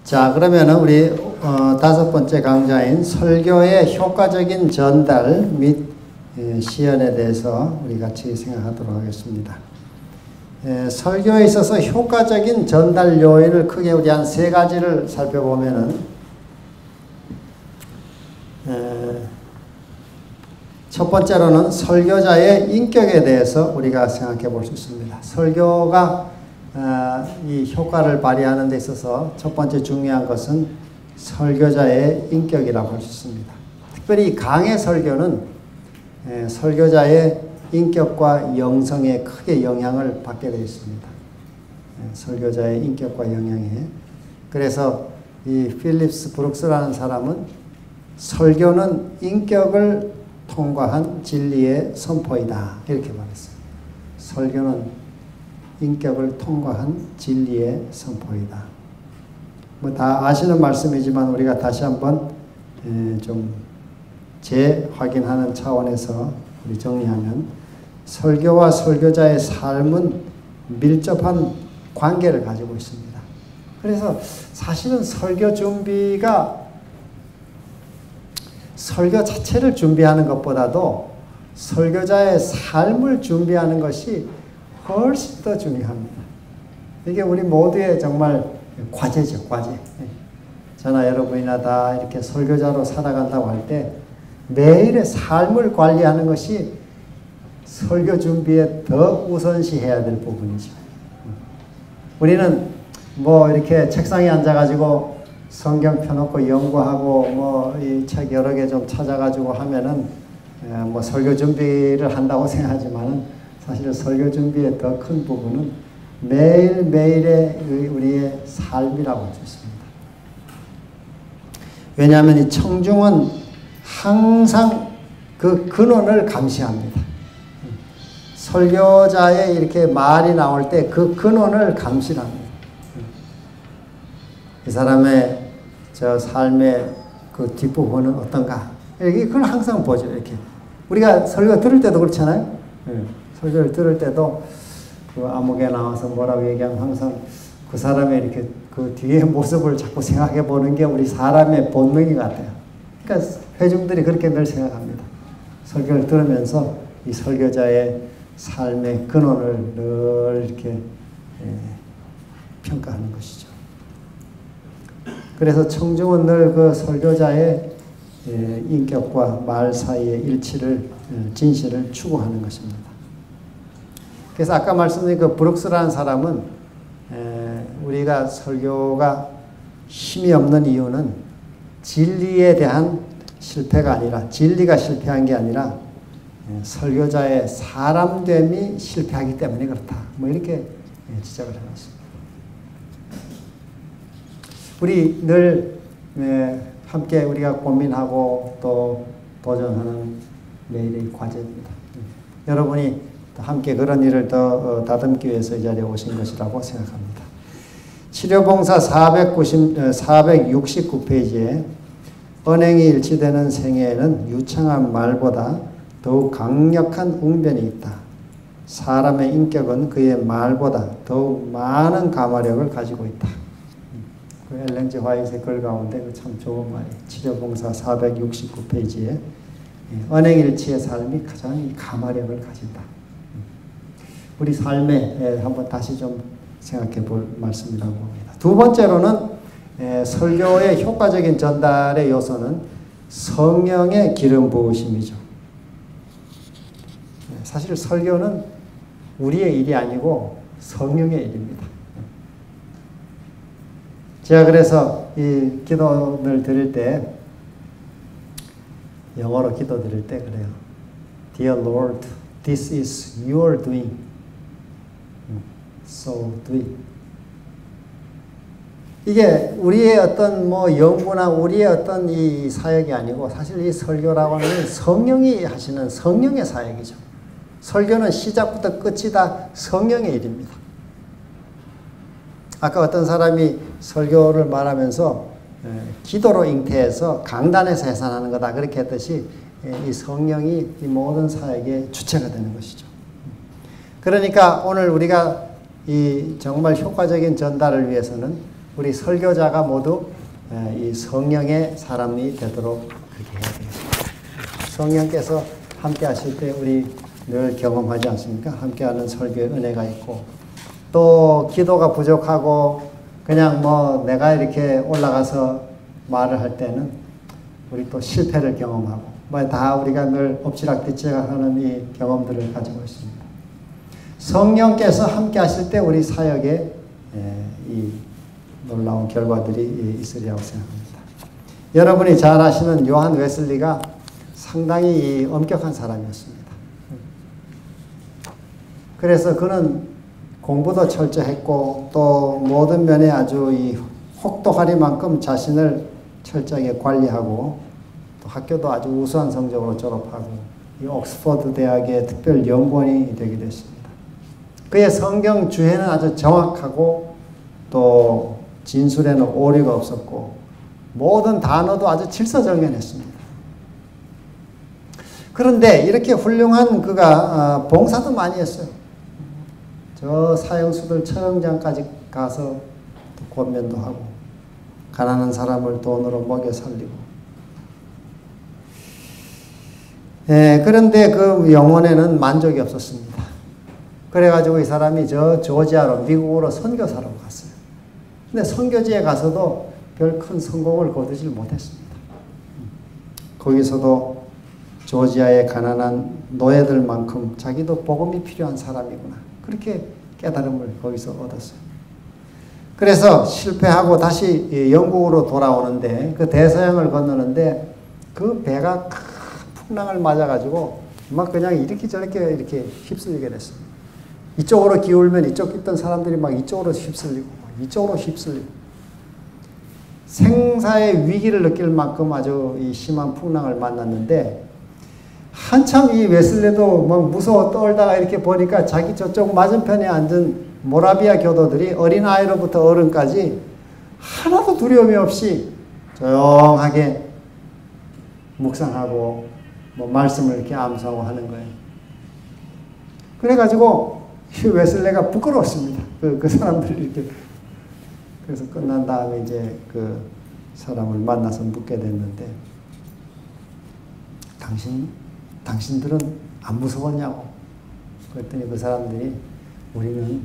자, 그러면은 우리 다섯 번째 강좌인 설교의 효과적인 전달 및 시연에 대해서 우리 같이 생각하도록 하겠습니다. 설교에 있어서 효과적인 전달 요인을 크게 우리 한 세 가지를 살펴보면은 첫 번째로는 설교자의 인격에 대해서 우리가 생각해 볼 수 있습니다. 설교가 이 효과를 발휘하는 데 있어서 첫 번째 중요한 것은 설교자의 인격이라고 할 수 있습니다. 특별히 강의 설교는 설교자의 인격과 영성에 크게 영향을 받게 되어 있습니다. 설교자의 인격과 영향에. 그래서 이 필립스 브룩스라는 사람은 설교는 인격을 통과한 진리의 선포이다, 이렇게 말했어요. 설교는 인격을 통과한 진리의 선포이다. 뭐 다 아시는 말씀이지만 우리가 다시 한번 좀 재확인하는 차원에서 우리 정리하면 설교와 설교자의 삶은 밀접한 관계를 가지고 있습니다. 그래서 사실은 설교 준비가 설교 자체를 준비하는 것보다도 설교자의 삶을 준비하는 것이 훨씬 더 중요합니다. 이게 우리 모두의 정말 과제죠, 과제. 저나 여러분이나 다 이렇게 설교자로 살아간다고 할 때 매일의 삶을 관리하는 것이 설교 준비에 더 우선시해야 될 부분이죠. 우리는 뭐 이렇게 책상에 앉아가지고 성경 펴놓고 연구하고 뭐 이 책 여러 개 좀 찾아가지고 하면은 뭐 설교 준비를 한다고 생각하지만은 사실 설교 준비의 더 큰 부분은 매일매일의 우리의 삶이라고 할 수 있습니다. 왜냐하면 이 청중은 항상 그 근원을 감시합니다. 설교자의 이렇게 말이 나올 때 그 근원을 감시합니다. 이 사람의 저 삶의 그 뒷부분은 어떤가? 그걸 항상 보죠, 이렇게. 우리가 설교 들을 때도 그렇잖아요. 설교를 들을 때도 그 암흑에 나와서 뭐라고 얘기하면 항상 그 사람의 이렇게 그 뒤의 모습을 자꾸 생각해 보는 게 우리 사람의 본능이 같아요. 그러니까 회중들이 그렇게 늘 생각합니다. 설교를 들으면서 이 설교자의 삶의 근원을 늘 이렇게 평가하는 것이죠. 그래서 청중은 늘 그 설교자의 인격과 말 사이의 일치를, 진실을 추구하는 것입니다. 그래서 아까 말씀드린 그 브룩스라는 사람은 우리가 설교가 힘이 없는 이유는 진리에 대한 실패가 아니라, 진리가 실패한 게 아니라 설교자의 사람됨이 실패하기 때문에 그렇다. 뭐 이렇게 지적을 해놨습니다. 우리 늘 함께 우리가 고민하고 또 도전하는 매일의 과제입니다. 여러분이 함께 그런 일을 더 다듬기 위해서 이 자리에 오신 것이라고 생각합니다. 치료봉사 469페이지에 언행이 일치되는 생애에는 유창한 말보다 더욱 강력한 웅변이 있다. 사람의 인격은 그의 말보다 더욱 많은 감화력을 가지고 있다. 그 엘렌 G 화이트의 글 가운데 그 참 좋은 말이에요. 치료봉사 469페이지에 언행일치의 삶이 가장 감화력을 가진다. 우리 삶에 한번 다시 좀 생각해 볼 말씀이라고 봅니다. 두 번째로는 설교의 효과적인 전달의 요소는 성령의 기름 부으심이죠. 사실 설교는 우리의 일이 아니고 성령의 일입니다. 제가 그래서 이 기도를 드릴 때, 영어로 기도 드릴 때 그래요. Dear Lord, this is your doing. So do it. 이게 우리의 어떤 뭐 연구나 우리의 어떤 이 사역이 아니고 사실 이 설교라고 하는 성령이 하시는 성령의 사역이죠. 설교는 시작부터 끝이 다 성령의 일입니다. 아까 어떤 사람이 설교를 말하면서 기도로 잉태해서 강단에서 해산하는 거다 그렇게 했듯이 이 성령이 이 모든 사역의 주체가 되는 것이죠. 그러니까 오늘 우리가 이 정말 효과적인 전달을 위해서는 우리 설교자가 모두 이 성령의 사람이 되도록 그렇게 해야 되겠습니다. 성령께서 함께 하실 때 우리 늘 경험하지 않습니까? 함께하는 설교의 은혜가 있고, 또 기도가 부족하고 그냥 뭐 내가 이렇게 올라가서 말을 할 때는 우리 또 실패를 경험하고, 뭐 다 우리가 늘 엎치락뒤치락하는 이 경험들을 가지고 있습니다. 성령께서 함께 하실 때 우리 사역에 이 놀라운 결과들이 있으리라고 생각합니다. 여러분이 잘 아시는 요한 웨슬리가 상당히 엄격한 사람이었습니다. 그래서 그는 공부도 철저했고 또 모든 면에 아주 이 혹독하리만큼 자신을 철저하게 관리하고, 또 학교도 아주 우수한 성적으로 졸업하고 이 옥스퍼드 대학의 특별 연구원이 되기도 했습니다. 그의 성경 주해는 아주 정확하고 또 진술에는 오류가 없었고 모든 단어도 아주 질서정연했습니다. 그런데 이렇게 훌륭한 그가 봉사도 많이 했어요. 저 사형수들 처형장까지 가서 권면도 하고 가난한 사람을 돈으로 먹여 살리고. 그런데 그 영혼에는 만족이 없었습니다. 그래가지고 이 사람이 저 조지아로 미국으로 선교사로 갔어요. 근데 선교지에 가서도 별 큰 성공을 거두질 못했습니다. 거기서도 조지아의 가난한 노예들만큼 자기도 복음이 필요한 사람이구나, 그렇게 깨달음을 거기서 얻었어요. 그래서 실패하고 다시 영국으로 돌아오는데 그 대서양을 건너는데 그 배가 큰 풍랑을 맞아가지고 막 그냥 이렇게 저렇게 이렇게 휩쓸리게 됐습니다. 이쪽으로 기울면 이쪽 있던 사람들이 막 이쪽으로 휩쓸리고 이쪽으로 휩쓸리고 생사의 위기를 느낄 만큼 아주 이 심한 풍랑을 만났는데, 한참 이 웨슬리도 막 무서워 떨다가 이렇게 보니까 자기 저쪽 맞은편에 앉은 모라비아 교도들이 어린아이로부터 어른까지 하나도 두려움이 없이 조용하게 묵상하고 뭐 말씀을 이렇게 암송하고 하는 거예요. 그래가지고 이 웨슬리가 부끄러웠습니다. 그 사람들이 이렇게. 그래서 끝난 다음에 이제 그 사람을 만나서 묻게 됐는데, 당신들은 안 무서웠냐고. 그랬더니 그 사람들이 우리는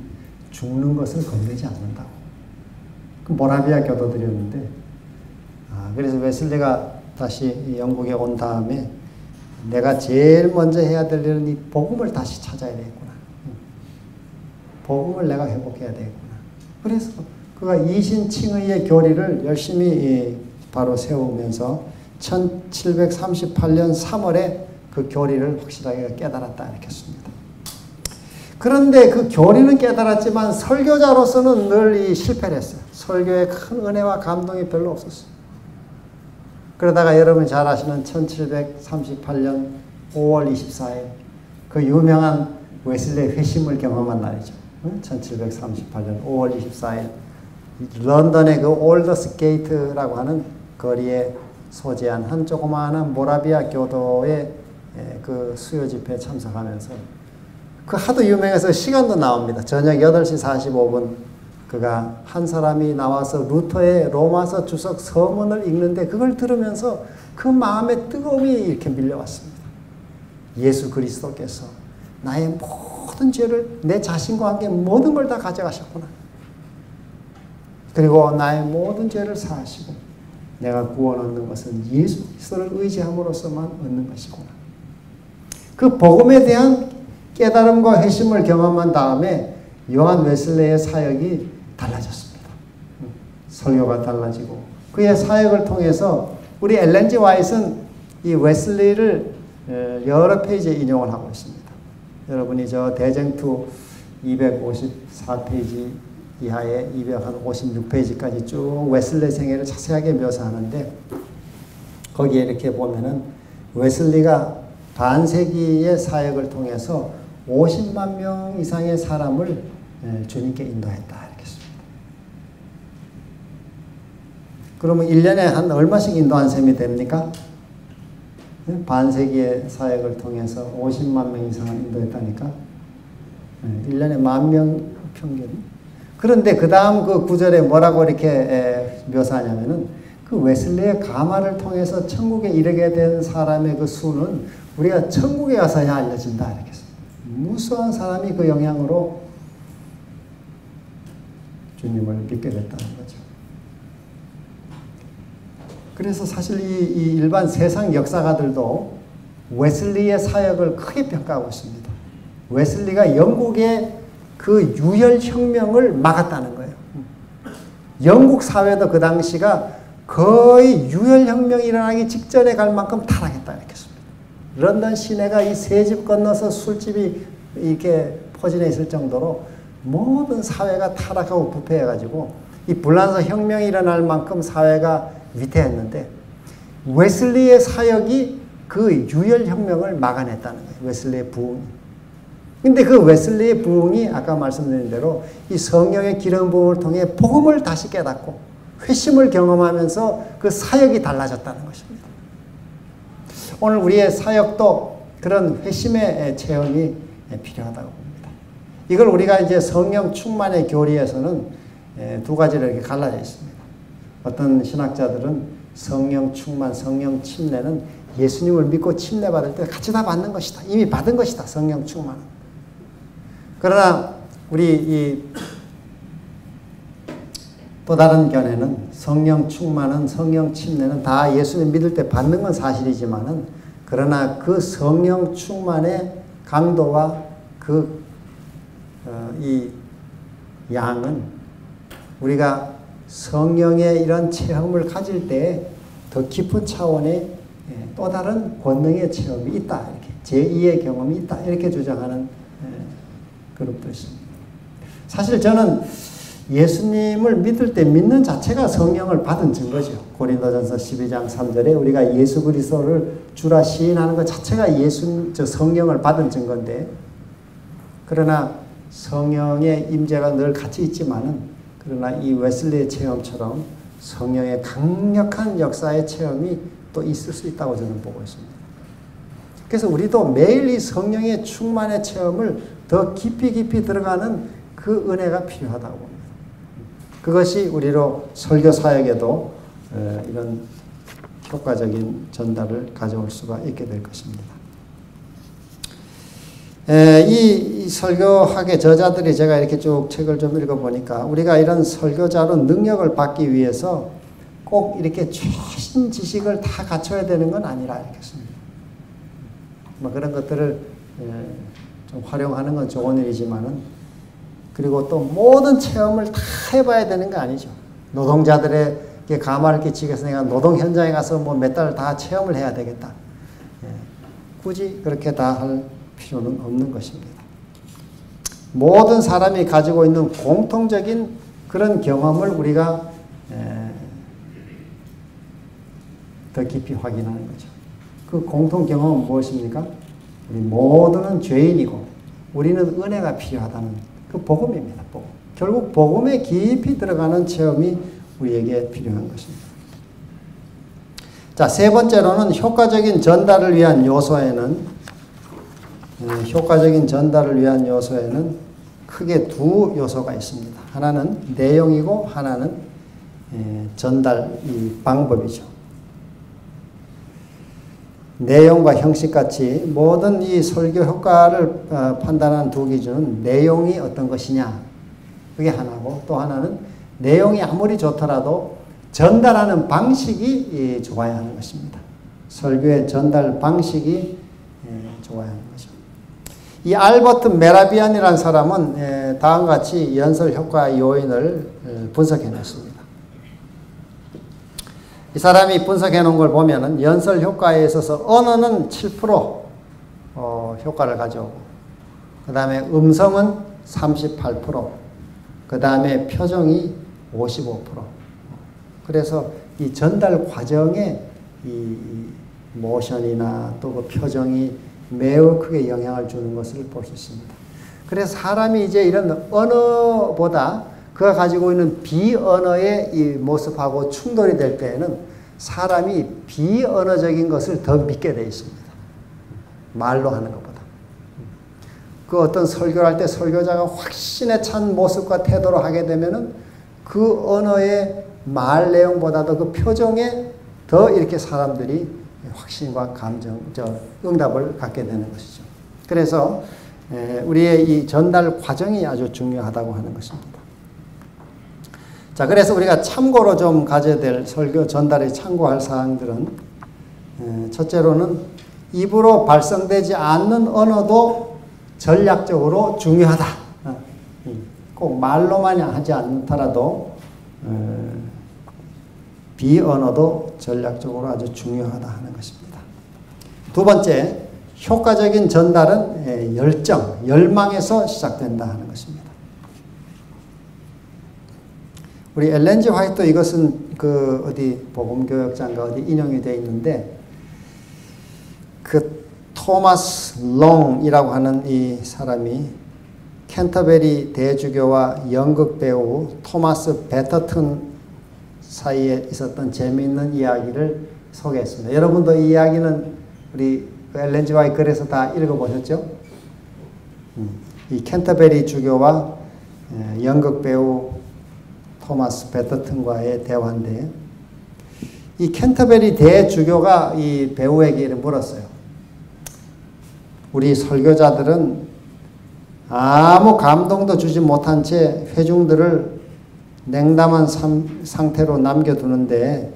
죽는 것을 겁내지 않는다고. 그 모라비아 교도들이었는데, 그래서 웨슬리가 다시 영국에 온 다음에 내가 제일 먼저 해야 될 일은 이 복음을 다시 찾아야 되겠구나. 복음을 내가 회복해야 되겠구나. 그래서 그가 이신칭의의 교리를 열심히 바로 세우면서 1738년 3월에 그 교리를 확실하게 깨달았다 이렇게 했습니다. 그런데 그 교리는 깨달았지만 설교자로서는 늘 이 실패를 했어요. 설교에 큰 은혜와 감동이 별로 없었어요. 그러다가 여러분이 잘 아시는 1738년 5월 24일 그 유명한 웨슬리의 회심을 경험한 날이죠. 1738년 5월 24일 런던의 그 올더스 게이트라고 하는 거리에 소재한 한 조그마한 모라비아 교도의 그 수요 집회에 참석하면서 그 하도 유명해서 시간도 나옵니다. 저녁 8시 45분 그가 한 사람이 나와서 루터의 로마서 주석 서문을 읽는데 그걸 들으면서 그 마음의 뜨거움이 이렇게 밀려왔습니다. 예수 그리스도께서 나의 모든 죄를 내 자신과 함께 모든 걸 다 가져가셨구나. 그리고 나의 모든 죄를 사하시고 내가 구원 얻는 것은 예수 그리스도를 의지함으로써만 얻는 것이구나. 그 복음에 대한 깨달음과 회심을 경험한 다음에 요한 웨슬리의 사역이 달라졌습니다. 설교가 달라지고 그의 사역을 통해서 우리 엘렌 G 화이트는 이 웨슬리를 여러 페이지에 인용을 하고 있습니다. 여러분이 저 대쟁투 254페이지 이하에 256페이지까지 쭉 웨슬리 생애를 자세하게 묘사하는데 거기에 이렇게 보면은 웨슬리가 반세기의 사역을 통해서 50만 명 이상의 사람을 주님께 인도했다 이렇게 씁니다. 그러면 1년에 한 얼마씩 인도한 셈이 됩니까? 반세기의 사역을 통해서 50만 명 이상을 인도했다니까 1년에 10,000명 평균. 그런데 그 다음 그 구절에 뭐라고 이렇게 묘사하냐면은 그 웨슬리의 가마를 통해서 천국에 이르게 된 사람의 그 수는 우리가 천국에 가서야 알려진다. 이렇게 했습니다. 무수한 사람이 그 영향으로 주님을 믿게 됐다는 거죠. 그래서 사실 이 일반 세상 역사가들도 웨슬리의 사역을 크게 평가하고 있습니다. 웨슬리가 영국의 그 유혈혁명을 막았다는 거예요. 영국 사회도 그 당시가 거의 유혈혁명이 일어나기 직전에 갈 만큼 타락했다 이렇게 했습니다. 런던 시내가 이 세 집 건너서 술집이 이렇게 포진해 있을 정도로 모든 사회가 타락하고 부패해가지고 이 불란서 혁명이 일어날 만큼 사회가 위태했는데 웨슬리의 사역이 그 유혈혁명을 막아냈다는 거예요. 웨슬리의 부흥이. 근데 그 웨슬리의 부흥이 아까 말씀드린 대로 이 성령의 기름 부음을 통해 복음을 다시 깨닫고 회심을 경험하면서 그 사역이 달라졌다는 것입니다. 오늘 우리의 사역도 그런 회심의 체험이 필요하다고 봅니다. 이걸 우리가 이제 성령 충만의 교리에서는 두 가지로 이렇게 갈라져 있습니다. 어떤 신학자들은 성령 충만, 성령 침례는 예수님을 믿고 침례 받을 때 같이 다 받는 것이다. 이미 받은 것이다. 성령 충만은. 그러나 우리 또 다른 견해는 성령 충만은 성령 침례는 다 예수님 믿을 때 받는 건 사실이지만은 그러나 그 성령 충만의 강도와 이 양은 우리가 성령의 이런 체험을 가질 때 더 깊은 차원의 또 다른 권능의 체험이 있다. 이렇게 제2의 경험이 있다. 이렇게 주장하는 그룹도 있습니다. 사실 저는 예수님을 믿을 때 믿는 자체가 성령을 받은 증거죠. 고린도전서 12장 3절에 우리가 예수 그리스도를 주라 시인하는 것 자체가 성령을 받은 증거인데 그러나 성령의 임재가 늘 같이 있지만은 그러나 이 웨슬리의 체험처럼 성령의 강력한 역사의 체험이 또 있을 수 있다고 저는 보고 있습니다. 그래서 우리도 매일 이 성령의 충만의 체험을 더 깊이 들어가는 그 은혜가 필요하다고 봅니다. 그것이 우리로 설교 사역에도 이런 효과적인 전달을 가져올 수가 있게 될 것입니다. 이 설교학의 저자들이 제가 이렇게 쭉 책을 좀 읽어보니까 우리가 이런 설교자로 능력을 받기 위해서 꼭 이렇게 최신 지식을 다 갖춰야 되는 건 아니라 이렇겠습니다. 뭐 그런 것들을 좀 활용하는 건 좋은 일이지만은 그리고 또 모든 체험을 다 해봐야 되는 거 아니죠. 노동자들에게 가마를 끼치기 위해서 내가 노동 현장에 가서 뭐 몇 달 다 체험을 해야 되겠다. 굳이 그렇게 다 할 필요는 없는 것입니다. 모든 사람이 가지고 있는 공통적인 그런 경험을 우리가 더 깊이 확인하는 거죠. 그 공통 경험은 무엇입니까? 우리 모두는 죄인이고 우리는 은혜가 필요하다는 그 복음입니다. 복음. 결국 복음에 깊이 들어가는 체험이 우리에게 필요한 것입니다. 자, 세 번째로는 효과적인 전달을 위한 요소에는 크게 두 요소가 있습니다. 하나는 내용이고 하나는 전달 방법이죠. 내용과 형식같이 모든 이 설교 효과를 판단하는 두 기준은 내용이 어떤 것이냐 그게 하나고 또 하나는 내용이 아무리 좋더라도 전달하는 방식이 좋아야 하는 것입니다. 설교의 전달 방식이 좋아야 하는 거죠. 이 알버트 메라비안이라는 사람은 다음과 같이 연설 효과 요인을 분석해 냈습니다. 이 사람이 분석해 놓은 걸 보면은 연설 효과에 있어서 언어는 7% 효과를 가져오고 그 다음에 음성은 38%, 그 다음에 표정이 55%. 그래서 이 전달 과정에 이 모션이나 또 그 표정이 매우 크게 영향을 주는 것을 볼 수 있습니다. 그래서 사람이 이제 이런 언어보다 그가 가지고 있는 비언어의 이 모습하고 충돌이 될 때에는 사람이 비언어적인 것을 더 믿게 되어 있습니다. 말로 하는 것보다. 그 어떤 설교를 할 때 설교자가 확신에 찬 모습과 태도로 하게 되면은 그 언어의 말 내용보다도 그 표정에 더 이렇게 사람들이 확신과 감정, 응답을 갖게 되는 것이죠. 그래서 우리의 이 전달 과정이 아주 중요하다고 하는 것입니다. 자, 그래서 우리가 참고로 좀 가져야 될 설교 전달에 참고할 사항들은 첫째로는 입으로 발성되지 않는 언어도 전략적으로 중요하다. 꼭 말로만 하지 않더라도 비언어도 전략적으로 아주 중요하다 하는 것입니다. 두 번째, 효과적인 전달은 열정, 열망에서 시작된다 하는 것입니다. 우리 엘렌 G 화이트 이것은 그 어디 복음교역자인가 어디 인용이 되어 있는데 그 토마스 롱이라고 하는 이 사람이 캔터베리 대주교와 연극 배우 토마스 베터튼 사이에 있었던 재미있는 이야기를 소개했습니다. 여러분도 이 이야기는 우리 엘렌 G 화이트 글에서 다 읽어보셨죠? 이 캔터베리 주교와 연극 배우 토마스 베터튼과의 대화인데 이 캔터베리 대주교가 이 배우에게 물었어요. 우리 설교자들은 아무 감동도 주지 못한 채 회중들을 냉담한 상태로 남겨두는데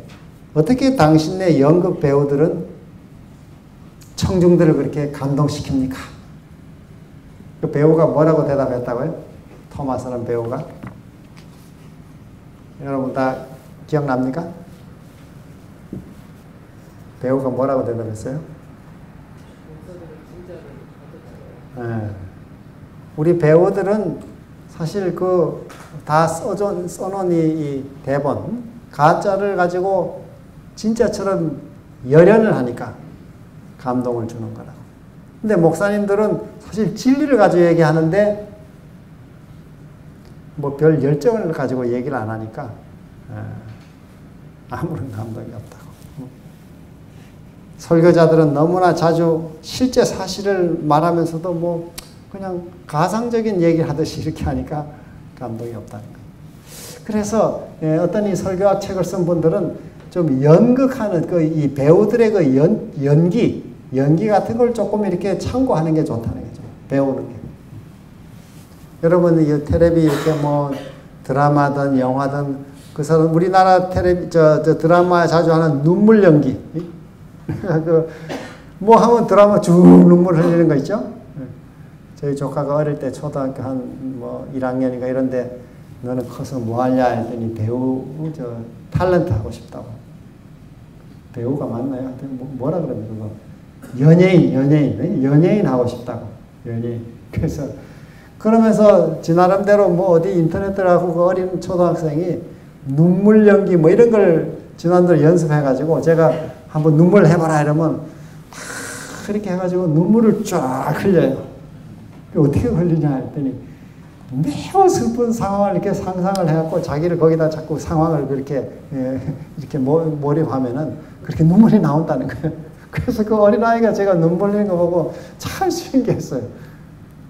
어떻게 당신네 연극 배우들은 청중들을 그렇게 감동시킵니까? 그 배우가 뭐라고 대답했다고요? 토마스라는 배우가? 여러분 다 기억납니까? 배우가 뭐라고 대답했어요? 네. 우리 배우들은 사실 그 다 써놓은 이 대본, 가짜를 가지고 진짜처럼 열연을 하니까 감동을 주는 거라고. 근데 목사님들은 사실 진리를 가지고 얘기하는데 뭐 별 열정을 가지고 얘기를 안 하니까 아무런 감동이 없다고. 설교자들은 너무나 자주 실제 사실을 말하면서도 뭐 그냥 가상적인 얘기를 하듯이 이렇게 하니까 감동이 없다는 거예요. 그래서 어떤 이 설교학 책을 쓴 분들은 좀 연극하는 그 이 배우들의 그 연기 같은 걸 조금 이렇게 참고하는 게 좋다는 거죠. 배우는 게. 여러분 이 텔레비 이렇게 뭐 드라마든 영화든 그 사람 우리나라 텔레비 드라마에 자주 하는 눈물 연기. 그 뭐 하면 드라마 쭉 눈물 흘리는 거 있죠? 저희 조카가 어릴 때 초등학교 한 뭐 1학년인가 이런데 너는 커서 뭐 하냐 했더니 배우 탤런트 하고 싶다고. 배우가 맞나요? 뭐라 그러면 그거 연예인 하고 싶다고. 연예인. 그래서 그러면서 지 나름대로 뭐 어디 인터넷을 하고 그 어린 초등학생이 눈물 연기 뭐 이런 걸 지난대로 연습해가지고 제가 한번 눈물 해봐라 이러면 그렇게 해가지고 눈물을 쫙 흘려요. 어떻게 흘리냐 했더니 매우 슬픈 상황을 이렇게 상상을 해갖고 자기를 거기다 자꾸 상황을 그렇게 이렇게 몰입하면은 그렇게 눈물이 나온다는 거예요. 그래서 그 어린아이가 제가 눈물 흘리는 거 보고 참 신기했어요.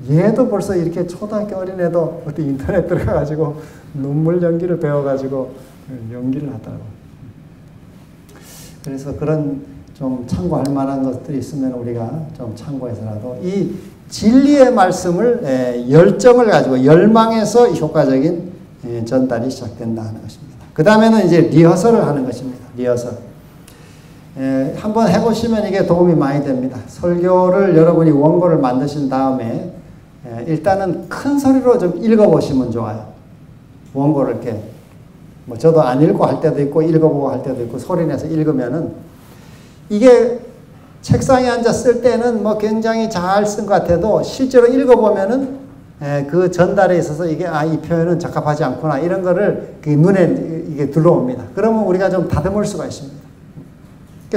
얘도 벌써 이렇게 초등학교 어린애도 어디 인터넷 들어가가지고 눈물 연기를 배워가지고 연기를 하더라고요. 그래서 그런 좀 참고할 만한 것들이 있으면 우리가 좀 참고해서라도 이 진리의 말씀을 열정을 가지고 열망에서 효과적인 전달이 시작된다 하는 것입니다. 그 다음에는 이제 리허설을 하는 것입니다. 리허설. 한번 해보시면 이게 도움이 많이 됩니다. 설교를 여러분이 원고를 만드신 다음에 일단은 큰 소리로 좀 읽어보시면 좋아요. 원고를 이렇게 뭐 저도 안 읽고 할 때도 있고 읽어보고 할 때도 있고 소리 내서 읽으면은 이게 책상에 앉아 쓸 때는 뭐 굉장히 잘 쓴 것 같아도 실제로 읽어보면은 그 전달에 있어서 이게 이 표현은 적합하지 않구나 이런 거를 눈에 이게 들어옵니다. 그러면 우리가 좀 다듬을 수가 있습니다.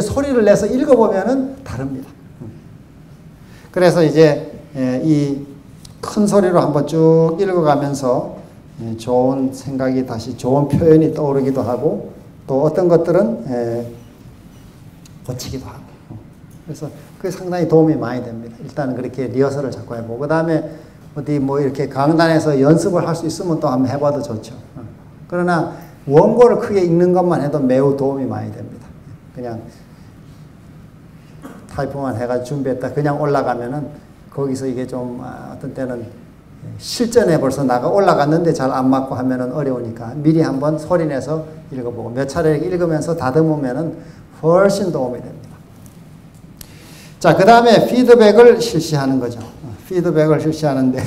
소리를 내서 읽어보면은 다릅니다. 그래서 이제 이 큰 소리로 한번 쭉 읽어가면서 좋은 생각이 다시 좋은 표현이 떠오르기도 하고 또 어떤 것들은 고치기도 하고 그래서 그게 상당히 도움이 많이 됩니다. 일단 그렇게 리허설을 자꾸 해보고, 그 다음에 어디 뭐 이렇게 강단에서 연습을 할 수 있으면 또 한번 해봐도 좋죠. 그러나 원고를 크게 읽는 것만 해도 매우 도움이 많이 됩니다. 그냥 타이핑만 해가지고 준비했다 그냥 올라가면은 거기서 이게 좀 어떤 때는 실전에 벌써 나가 올라갔는데 잘 안 맞고 하면은 어려우니까 미리 한번 소리내서 읽어보고 몇 차례 읽으면서 다듬으면은 훨씬 도움이 됩니다. 자, 그 다음에 피드백을 실시하는 거죠. 피드백을 실시하는데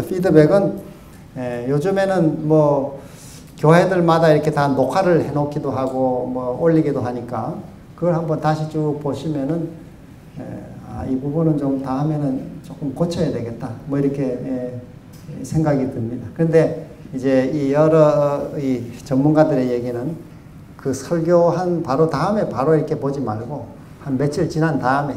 피드백은 요즘에는 뭐 교회들마다 이렇게 다 녹화를 해놓기도 하고 뭐 올리기도 하니까 그걸 한번 다시 쭉 보시면은 이 부분은 좀 다음에는 조금 고쳐야 되겠다 뭐 이렇게 생각이 듭니다. 그런데 이제 이 여러 이 전문가들의 얘기는 그 설교한 바로 다음에 바로 이렇게 보지 말고 한 며칠 지난 다음에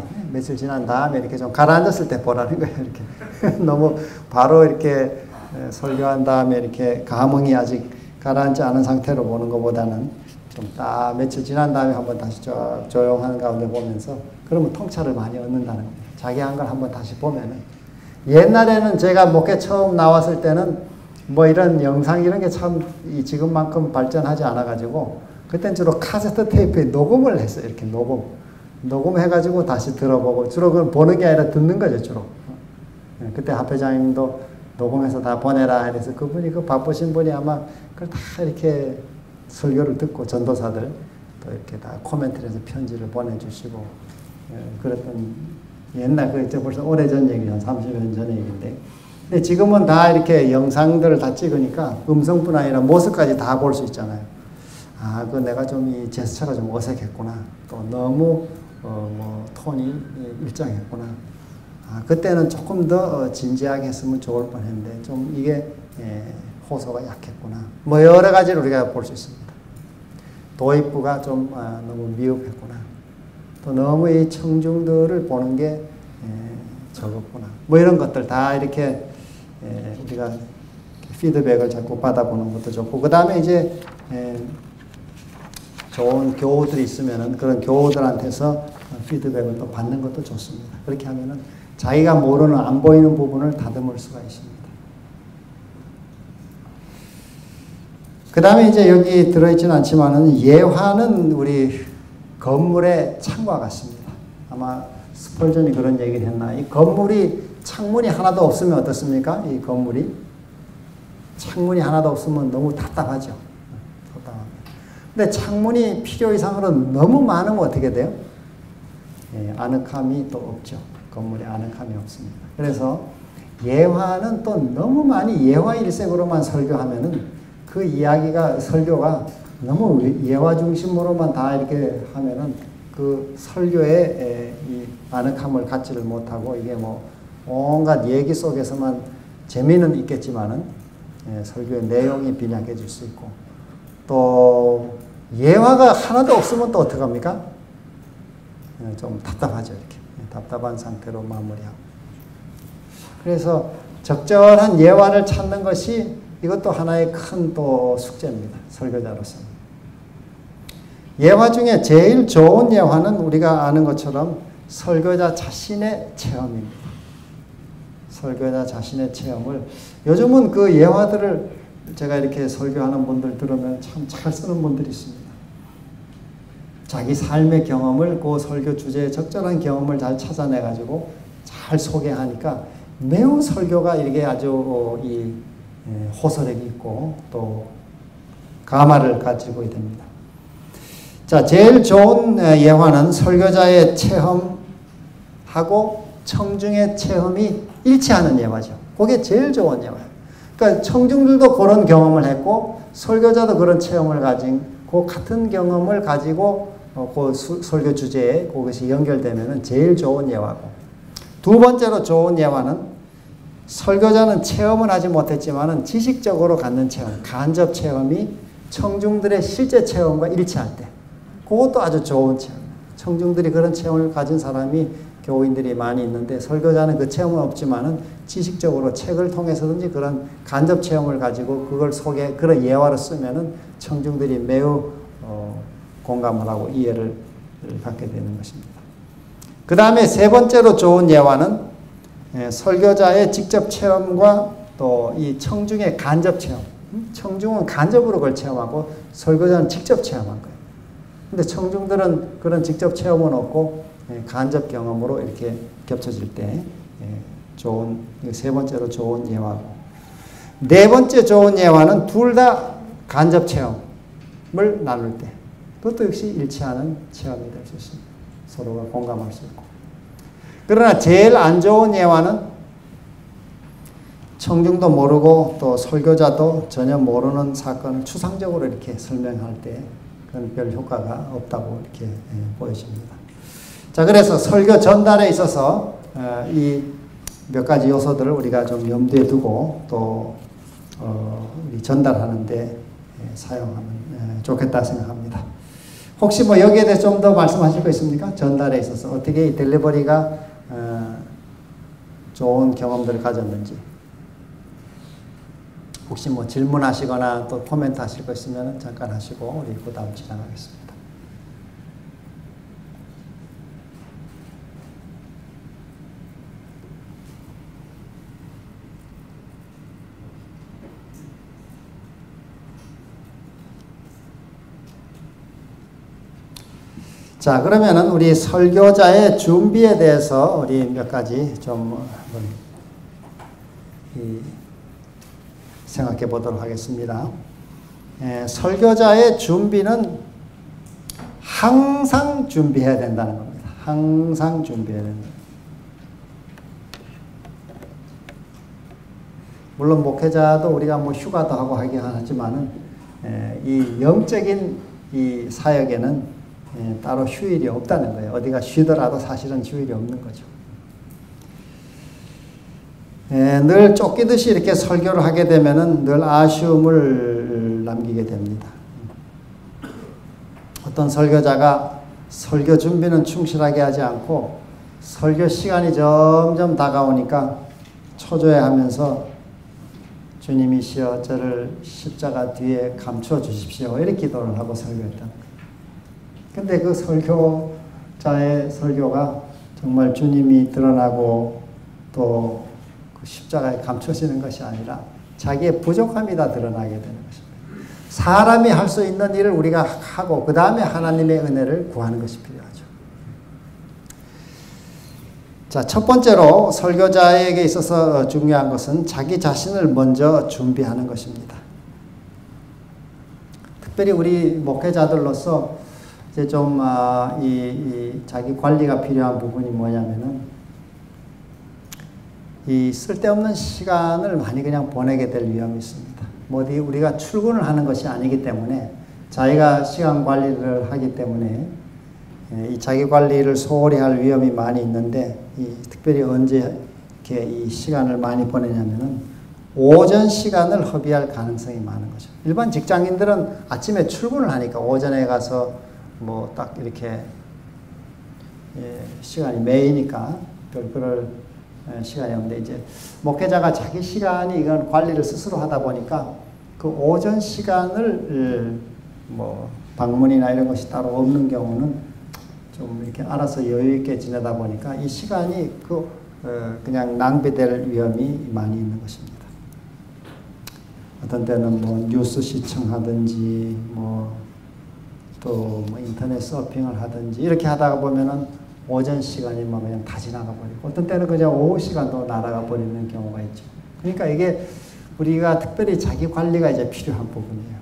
이렇게 좀 가라앉았을 때 보라는 거예요. 이렇게 너무 바로 이렇게 설교한 다음에 이렇게 감흥이 아직 가라앉지 않은 상태로 보는 것보다는 좀 딱 며칠 지난 다음에 한번 다시 조용한 가운데 보면서 그러면 통찰을 많이 얻는다는 겁니다. 자기 한 걸 한번 다시 보면은 옛날에는 제가 목회 처음 나왔을 때는 뭐 이런 영상 이런 게 참 지금만큼 발전하지 않아 가지고 그때는 주로 카세트 테이프에 녹음을 했어요. 이렇게 녹음해가지고 다시 들어보고 주로 그걸 보는 게 아니라 듣는 거죠, 주로. 그때 합회장님도 녹음해서 다 보내라 해서 그분이 그 바쁘신 분이 아마 그걸 다 이렇게 설교를 듣고 전도사들 또 이렇게 다 코멘트를 해서 편지를 보내주시고 그랬던 옛날 그 벌써 오래전 얘기죠. 한 30년 전 얘기인데. 근데 지금은 다 이렇게 영상들을 다 찍으니까 음성뿐 아니라 모습까지 다 볼 수 있잖아요. 아, 그 내가 좀 이 제스처가 좀 어색했구나. 또 너무 뭐 톤이 일정했구나. 아, 그때는 조금 더 진지하게 했으면 좋을 뻔했는데 좀 이게 호소가 약했구나. 뭐 여러 가지를 우리가 볼 수 있습니다. 도입부가 좀 너무 미흡했구나. 또 너무 이 청중들을 보는 게 적었구나. 뭐 이런 것들 다 이렇게 우리가 피드백을 자꾸 받아보는 것도 좋고, 그 다음에 이제 좋은 교우들이 있으면은 그런 교우들한테서 피드백을 또 받는 것도 좋습니다. 그렇게 하면은 자기가 모르는 안 보이는 부분을 다듬을 수가 있습니다. 그 다음에 이제 여기 들어있지는 않지만은 예화는 우리 건물의 창과 같습니다. 아마 스펄전이 그런 얘기를 했나. 이 건물이 창문이 하나도 없으면 어떻습니까? 이 건물이 창문이 하나도 없으면 너무 답답하죠. 근데 창문이 필요 이상으로 너무 많으면 어떻게 돼요? 아늑함이 또 없죠. 건물에 아늑함이 없습니다. 그래서 예화는 또 너무 많이 예화 일색으로만 설교하면은 그 이야기가 설교가 너무 예화 중심으로만 다 이렇게 하면은 그 설교에 이 아늑함을 갖지를 못하고 이게 뭐 온갖 얘기 속에서만 재미는 있겠지만은 설교의 내용이 빈약해질 수 있고 또 예화가 하나도 없으면 또 어떡합니까? 좀 답답하죠. 이렇게 답답한 상태로 마무리하고. 그래서 적절한 예화를 찾는 것이 이것도 하나의 큰 또 숙제입니다. 설교자로서는. 예화 중에 제일 좋은 예화는 우리가 아는 것처럼 설교자 자신의 체험입니다. 설교자 자신의 체험을 요즘은 그 예화들을 제가 이렇게 설교하는 분들 들으면 참 잘 쓰는 분들이 있습니다. 자기 삶의 경험을 그 설교 주제에 적절한 경험을 잘 찾아내가지고 잘 소개하니까 매우 설교가 이게 아주 이 호소력이 있고 또 가마를 가지고 됩니다. 자, 제일 좋은 예화는 설교자의 체험하고 청중의 체험이 일치하는 예화죠. 그게 제일 좋은 예화예요. 그러니까 청중들도 그런 경험을 했고 설교자도 그런 체험을 가진 그 같은 경험을 가지고 그 설교 주제에 그것이 연결되면 제일 좋은 예화고, 두 번째로 좋은 예화는 설교자는 체험을 하지 못했지만은 지식적으로 갖는 체험, 간접 체험이 청중들의 실제 체험과 일치할 때 그것도 아주 좋은 체험. 청중들이 그런 체험을 가진 사람이 교우인들이 많이 있는데 설교자는 그 체험은 없지만은 지식적으로 책을 통해서든지 그런 간접 체험을 가지고 그걸 그런 예화를 쓰면은 청중들이 매우 공감을 하고 이해를 갖게 되는 것입니다. 그 다음에 세 번째로 좋은 예화는 설교자의 직접 체험과 또 이 청중의 간접 체험. 청중은 간접으로 그걸 체험하고 설교자는 직접 체험한 거예요. 근데 청중들은 그런 직접 체험은 없고 간접 경험으로 이렇게 겹쳐질 때 좋은, 세 번째로 좋은 예화고, 네 번째 좋은 예화는 둘 다 간접 체험을 나눌 때 그것도 역시 일치하는 체험이 될 수 있습니다. 서로가 공감할 수 있고. 그러나 제일 안 좋은 예화는 청중도 모르고 또 설교자도 전혀 모르는 사건을 추상적으로 이렇게 설명할 때 그건 별 효과가 없다고 이렇게 보여집니다. 자, 그래서 설교 전달에 있어서 이 몇 가지 요소들을 우리가 좀 염두에 두고 또 우리 전달하는데 사용하면 좋겠다 생각합니다. 혹시 뭐 여기에 대해서 좀 더 말씀하실 거 있습니까? 전달에 있어서 어떻게 이 딜리버리가 좋은 경험들을 가졌는지. 혹시 뭐 질문하시거나 또 코멘트 하실 거 있으면 잠깐 하시고 우리 그 다음 진행하겠습니다. 자, 그러면은 우리 설교자의 준비에 대해서 우리 몇 가지 좀 생각해 보도록 하겠습니다. 설교자의 준비는 항상 준비해야 된다는 겁니다. 항상 준비해야 된다. 물론 목회자도 우리가 뭐 휴가도 하고 하긴 하지만은 이 영적인 이 사역에는 따로 휴일이 없다는 거예요. 어디가 쉬더라도 사실은 휴일이 없는 거죠. 늘 쫓기듯이 이렇게 설교를 하게 되면은 늘 아쉬움을 남기게 됩니다. 어떤 설교자가 설교 준비는 충실하게 하지 않고 설교 시간이 점점 다가오니까 초조해하면서 주님이시여 저를 십자가 뒤에 감추어 주십시오. 이렇게 기도를 하고 설교했다는 거예요. 근데 그 설교자의 설교가 정말 주님이 드러나고 또 그 십자가에 감춰지는 것이 아니라 자기의 부족함이 다 드러나게 되는 것입니다. 사람이 할 수 있는 일을 우리가 하고 그 다음에 하나님의 은혜를 구하는 것이 필요하죠. 자, 첫 번째로 설교자에게 있어서 중요한 것은 자기 자신을 먼저 준비하는 것입니다. 특별히 우리 목회자들로서 이제 좀 자기 관리가 필요한 부분이 뭐냐면은 이 쓸데없는 시간을 많이 그냥 보내게 될 위험이 있습니다. 뭐 어디 우리가 출근을 하는 것이 아니기 때문에 자기가 시간 관리를 하기 때문에 이 자기 관리를 소홀히 할 위험이 많이 있는데 특별히 언제 이렇게 이 시간을 많이 보내냐면은 오전 시간을 허비할 가능성이 많은 거죠. 일반 직장인들은 아침에 출근을 하니까 오전에 가서 뭐 딱 이렇게 시간이 매이니까 그럴 시간이 없는데 이제 목회자가 자기 시간이 이건 관리를 스스로 하다 보니까 그 오전 시간을 뭐 방문이나 이런 것이 따로 없는 경우는 좀 이렇게 알아서 여유 있게 지내다 보니까 이 시간이 그냥 낭비될 위험이 많이 있는 것입니다. 어떤 때는 뭐 뉴스 시청하든지 또 인터넷 서핑을 하든지 이렇게 하다가 보면은 오전 시간이 막 그냥 다 지나가 버리고 어떤 때는 그냥 오후 시간도 날아가 버리는 경우가 있죠. 그러니까 이게 우리가 특별히 자기 관리가 이제 필요한 부분이에요.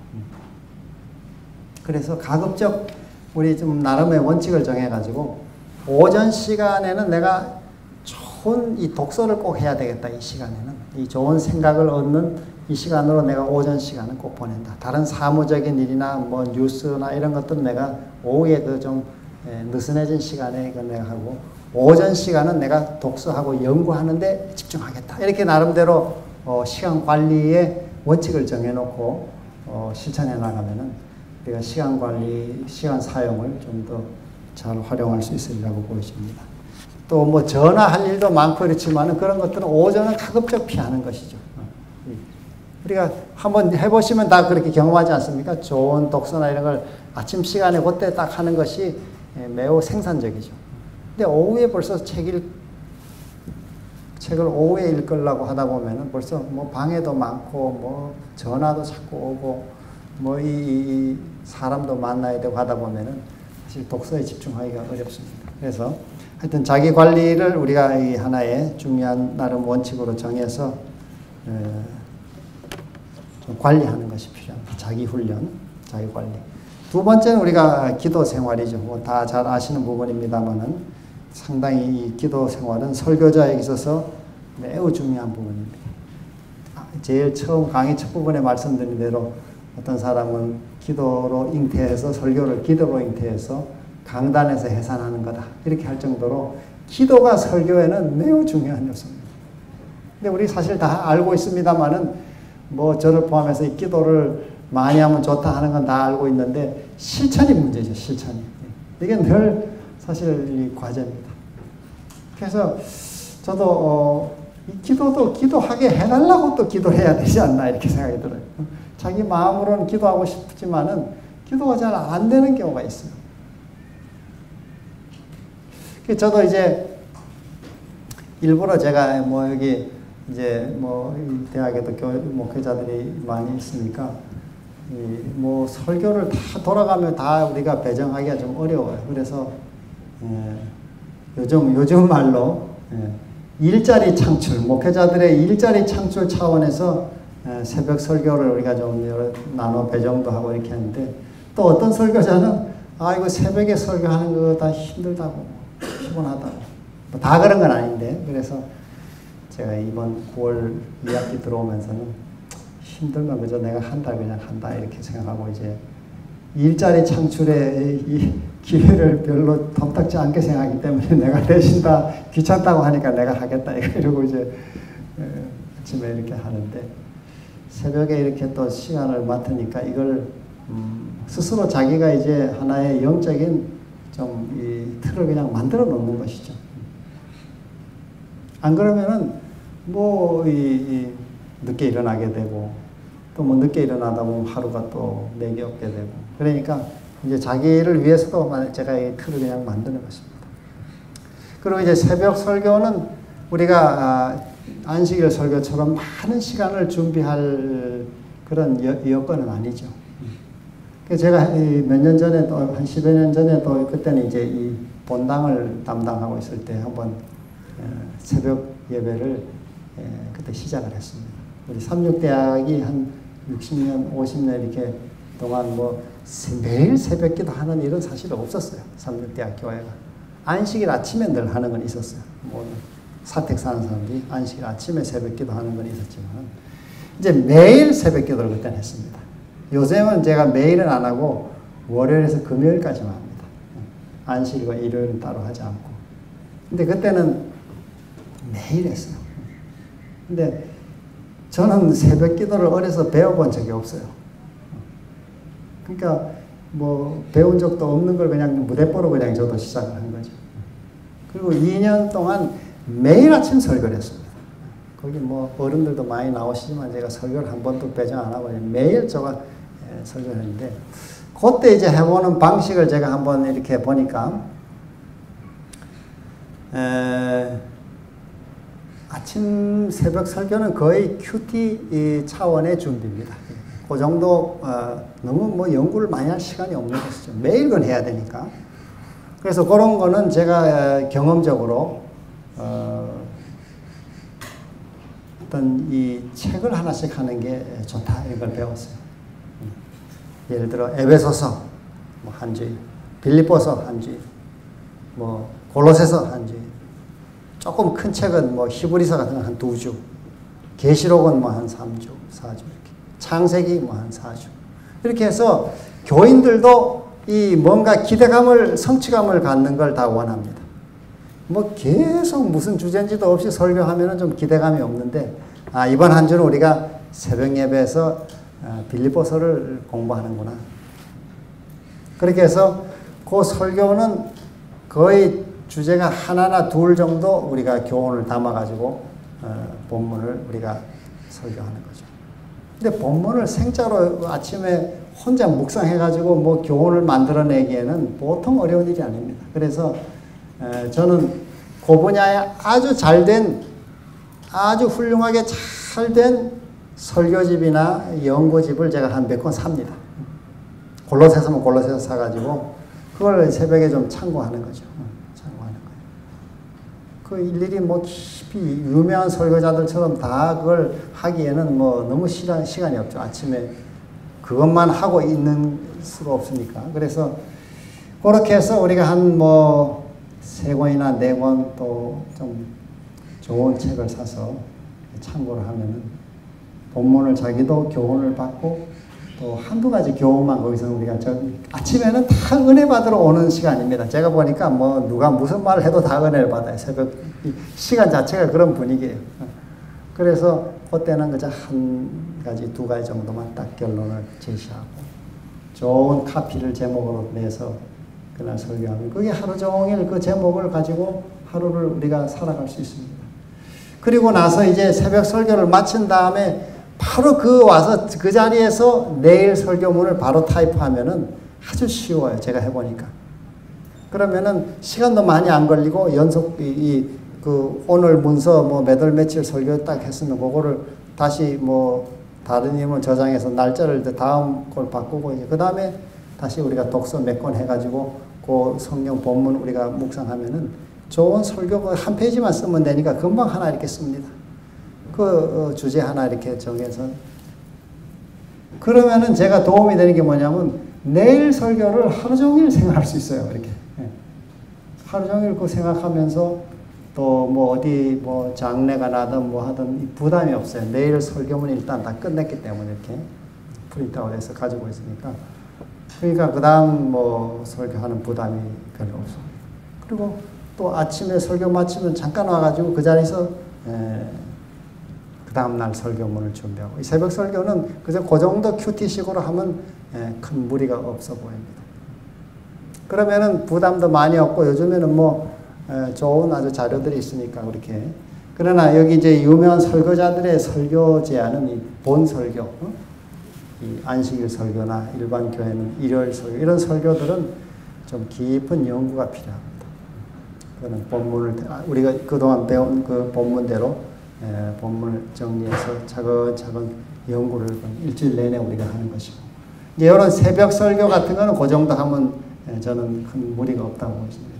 그래서 가급적 우리 좀 나름의 원칙을 정해가지고 오전 시간에는 내가 좋은 이 독서를 꼭 해야 되겠다. 이 시간에는 이 좋은 생각을 얻는 이 시간으로 내가 오전 시간은 꼭 보낸다. 다른 사무적인 일이나 뭐 뉴스나 이런 것들은 내가 오후에 그 좀 느슨해진 시간에 이건 내가 하고 오전 시간은 내가 독서하고 연구하는데 집중하겠다. 이렇게 나름대로 시간 관리의 원칙을 정해놓고 실천해 나가면은 우리가 시간 관리, 시간 사용을 좀 더 잘 활용할 수 있으리라고 보여집니다. 또 뭐 전화할 일도 많고 그렇지만은 그런 것들은 오전은 가급적 피하는 것이죠. 우리가 한번 해보시면 다 그렇게 경험하지 않습니까? 좋은 독서나 이런 걸 아침 시간에 그때 딱 하는 것이 매우 생산적이죠. 근데 오후에 벌써 책을 오후에 읽으려고 하다 보면은 벌써 뭐 방해도 많고 뭐 전화도 자꾸 오고 뭐 이 사람도 만나야 되고 하다 보면은 사실 독서에 집중하기가 어렵습니다. 그래서 하여튼 자기 관리를 우리가 이 하나의 중요한 나름 원칙으로 정해서 좀 관리하는 것이 필요합니다. 자기 훈련, 자기 관리. 두 번째는 우리가 기도 생활이죠. 뭐 다 잘 아시는 부분입니다만은 상당히 이 기도 생활은 설교자에게 있어서 매우 중요한 부분입니다. 제일 처음 강의 첫 부분에 말씀드린 대로 어떤 사람은 기도로 잉태해서 설교를 기도로 잉태해서 강단에서 해산하는 거다. 이렇게 할 정도로 기도가 설교에는 매우 중요한 요소입니다. 근데 우리 사실 다 알고 있습니다만은 뭐 저를 포함해서 이 기도를 많이 하면 좋다 하는 건 다 알고 있는데 실천이 문제죠. 실천이. 이게 늘 사실 이 과제입니다. 그래서 저도 이 기도도 기도하게 해달라고 또 기도해야 되지 않나 이렇게 생각이 들어요. 자기 마음으로는 기도하고 싶지만은 기도가 잘 안 되는 경우가 있어요. 저도 이제 일부러 제가 뭐 여기 이제 뭐 대학에도 목회자들이 많이 있으니까 뭐 설교를 다 돌아가면 다 우리가 배정하기가 좀 어려워요. 그래서 요즘 말로 일자리 창출, 목회자들의 일자리 창출 차원에서 새벽 설교를 우리가 좀 여러 나눠 배정도 하고 이렇게 하는데 또 어떤 설교자는 이거 새벽에 설교하는 거 다 힘들다고 피곤하다고 뭐 다 그런 건 아닌데 그래서 제가 이번 9월 2학기 들어오면서는 힘들면 그저 내가 한 달 그냥 한다 이렇게 생각하고 이제 일자리 창출의 이 기회를 별로 탐탁지 않게 생각하기 때문에 내가 대신 다 귀찮다고 하니까 내가 하겠다 이러고 이제 아침에 이렇게 하는데 새벽에 이렇게 또 시간을 맡으니까 이걸 스스로 자기가 이제 하나의 영적인 좀 이 틀을 그냥 만들어 놓는 것이죠. 안 그러면은 뭐 늦게 일어나게 되고 또 뭐 늦게 일어나다 보면 하루가 또 내게 없게 되고 그러니까 이제 자기를 위해서도 제가 이 틀을 그냥 만드는 것입니다. 그리고 이제 새벽 설교는 우리가 안식일 설교처럼 많은 시간을 준비할 그런 여건은 아니죠. 제가 몇 년 전에 또 한 10여 년 전에 또 그때는 이제 이 본당을 담당하고 있을 때 한번 새벽 예배를 그때 시작을 했습니다. 우리 삼육대학이 한 60년, 50년 이렇게 동안 뭐 매일 새벽 기도 하는 일은 사실 없었어요. 삼육대학 교회가. 안식일 아침에 늘 하는 건 있었어요. 뭐 사택 사는 사람들이 안식일 아침에 새벽 기도 하는 건 있었지만 이제 매일 새벽 기도를 그때는 했습니다. 요즘은 제가 매일은 안 하고 월요일에서 금요일까지만 합니다. 안식일과 일요일은 따로 하지 않고. 근데 그때는 매일 했어요. 근데 저는 새벽 기도를 어려서 배워본 적이 없어요. 그러니까 뭐 배운 적도 없는 걸 그냥 무대뽀로 그냥 저도 시작을 한 거죠. 그리고 2년 동안 매일 아침 설교를 했습니다. 거기 뭐 어른들도 많이 나오시지만 제가 설교를 한 번도 배정 안 하고 매일 제가 설교를 했는데 그때 이제 해보는 방식을 제가 한번 이렇게 보니까 아침 새벽 설교는 거의 큐티 차원의 준비입니다. 그 정도 너무 뭐 연구를 많이 할 시간이 없는 것이죠. 매일 그건 해야 되니까. 그래서 그런 거는 제가 경험적으로 어떤 이 책을 하나씩 하는 게 좋다 이걸 배웠어요. 예를 들어 에베소서 뭐 한 주일, 빌립보서 한 주일, 뭐 골로새서 한 주일, 조금 큰 책은 뭐 히브리서 같은 거 한 2주, 계시록은 뭐 한 3주, 4주 이렇게, 창세기 뭐 한 4주 이렇게 해서 교인들도 이 뭔가 기대감을 성취감을 갖는 걸 다 원합니다. 뭐 계속 무슨 주제인지도 없이 설교하면은 좀 기대감이 없는데 이번 한 주는 우리가 새벽 예배에서 빌립보서를 공부하는구나. 그렇게 해서 그 설교는 거의 주제가 하나나 둘 정도 우리가 교훈을 담아가지고 본문을 우리가 설교하는 거죠. 근데 본문을 생짜로 아침에 혼자 묵상해가지고 뭐 교훈을 만들어내기에는 보통 어려운 일이 아닙니다. 그래서 저는 그 분야에 아주 잘된, 아주 훌륭하게 잘된 설교집이나 연구집을 제가 한 몇 권 삽니다. 골로새서면 골로새서 사가지고 그걸 새벽에 좀 참고하는 거죠. 참고하는 거예요. 그 일일이 뭐 깊이 유명한 설교자들처럼 다 그걸 하기에는 뭐 너무 시간이 없죠. 아침에 그것만 하고 있는 수가 없으니까. 그래서 그렇게 해서 우리가 한 뭐 3권이나 4권 또 좀 좋은 책을 사서 참고를 하면은 본문을 자기도 교훈을 받고 또 한두 가지 교훈만 거기서 우리가 아침에는 다 은혜 받으러 오는 시간입니다. 제가 보니까 뭐 누가 무슨 말을 해도 다 은혜를 받아요. 새벽 시간 자체가 그런 분위기예요. 그래서 그때는 그저 한 가지, 2가지 정도만 딱 결론을 제시하고 좋은 카피를 제목으로 내서 그날 설교하면 그게 하루 종일 그 제목을 가지고 하루를 우리가 살아갈 수 있습니다. 그리고 나서 이제 새벽 설교를 마친 다음에 바로 와서 그 자리에서 내일 설교문을 바로 타입하면은 아주 쉬워요. 제가 해보니까. 그러면은 시간도 많이 안 걸리고 연속 오늘 문서 뭐 몇 월 며칠 설교 딱 했으면 그거를 다시 뭐 다른 이름을 저장해서 날짜를 다음 걸 바꾸고 이제 그 다음에 다시 우리가 독서 몇 권 해가지고 그 성경 본문 우리가 묵상하면은 좋은 설교 한 페이지만 쓰면 되니까 금방 하나 이렇게 씁니다. 그 주제 하나 이렇게 정해서. 그러면은 제가 도움이 되는 게 뭐냐면 내일 설교를 하루 종일 생각할 수 있어요. 이렇게. 하루 종일 그 생각하면서 또 뭐 어디 뭐 장례가 나든 뭐 하든 부담이 없어요. 내일 설교문 일단 다 끝냈기 때문에 이렇게 프린트아웃해서 가지고 있으니까. 그러니까 그 다음 뭐 설교하는 부담이 별로 없어요. 그리고 또 아침에 설교 마치면 잠깐 와가지고 그 자리에서 그 다음날 설교문을 준비하고. 이 새벽 설교는 그저 그 정도 큐티식으로 하면 큰 무리가 없어 보입니다. 그러면은 부담도 많이 없고 요즘에는 뭐 좋은 아주 자료들이 있으니까 그렇게. 그러나 여기 이제 유명한 설교자들의 설교 제안은 이 본설교, 이 안식일 설교나 일반 교회는 일요일 설교, 이런 설교들은 좀 깊은 연구가 필요합니다. 그거는 본문을, 우리가 그동안 배운 그 본문대로 본문을 정리해서 차근차근 연구를 일주일 내내 우리가 하는 것이고. 이제 이런 새벽 설교 같은 거는 그 정도 하면 저는 큰 무리가 없다고 보십니다.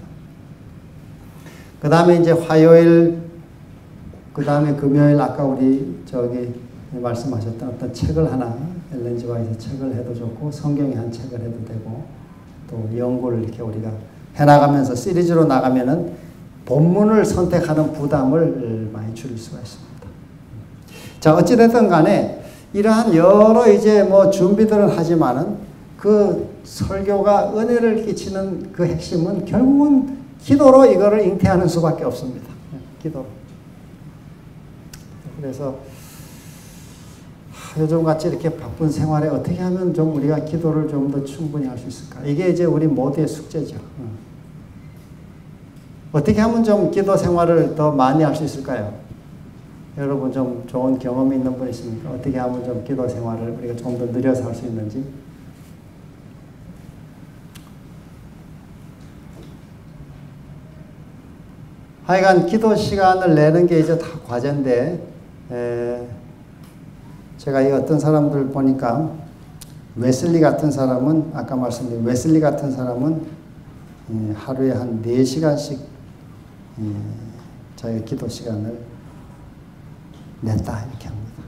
그 다음에 이제 화요일, 그 다음에 금요일, 아까 우리 말씀하셨던 어떤 책을 하나, 엘렌 지 화이트 책을 해도 좋고, 성경의 한 책을 해도 되고, 또 연구를 이렇게 우리가 해나가면서 시리즈로 나가면은 본문을 선택하는 부담을 많이 줄일 수가 있습니다. 자, 어찌됐든 간에 이러한 여러 이제 뭐 준비들은 하지만은 그 설교가 은혜를 끼치는 그 핵심은 결국은 기도로 이거를 잉태하는 수밖에 없습니다. 기도로. 그래서 요즘같이 이렇게 바쁜 생활에 어떻게 하면 좀 우리가 기도를 좀 더 충분히 할 수 있을까? 이게 이제 우리 모두의 숙제죠. 어떻게 하면 좀 기도 생활을 더 많이 할 수 있을까요? 여러분 좀 좋은 경험이 있는 분 있습니까? 어떻게 하면 좀 기도 생활을 우리가 좀 더 늘려서 할 수 있는지? 하여간 기도 시간을 내는 게 이제 다 과제인데, 제가 이 어떤 사람들 보니까 웨슬리 같은 사람은, 아까 말씀드린 웨슬리 같은 사람은 하루에 한 4시간씩 자기 기도 시간을 냈다 이렇게 합니다.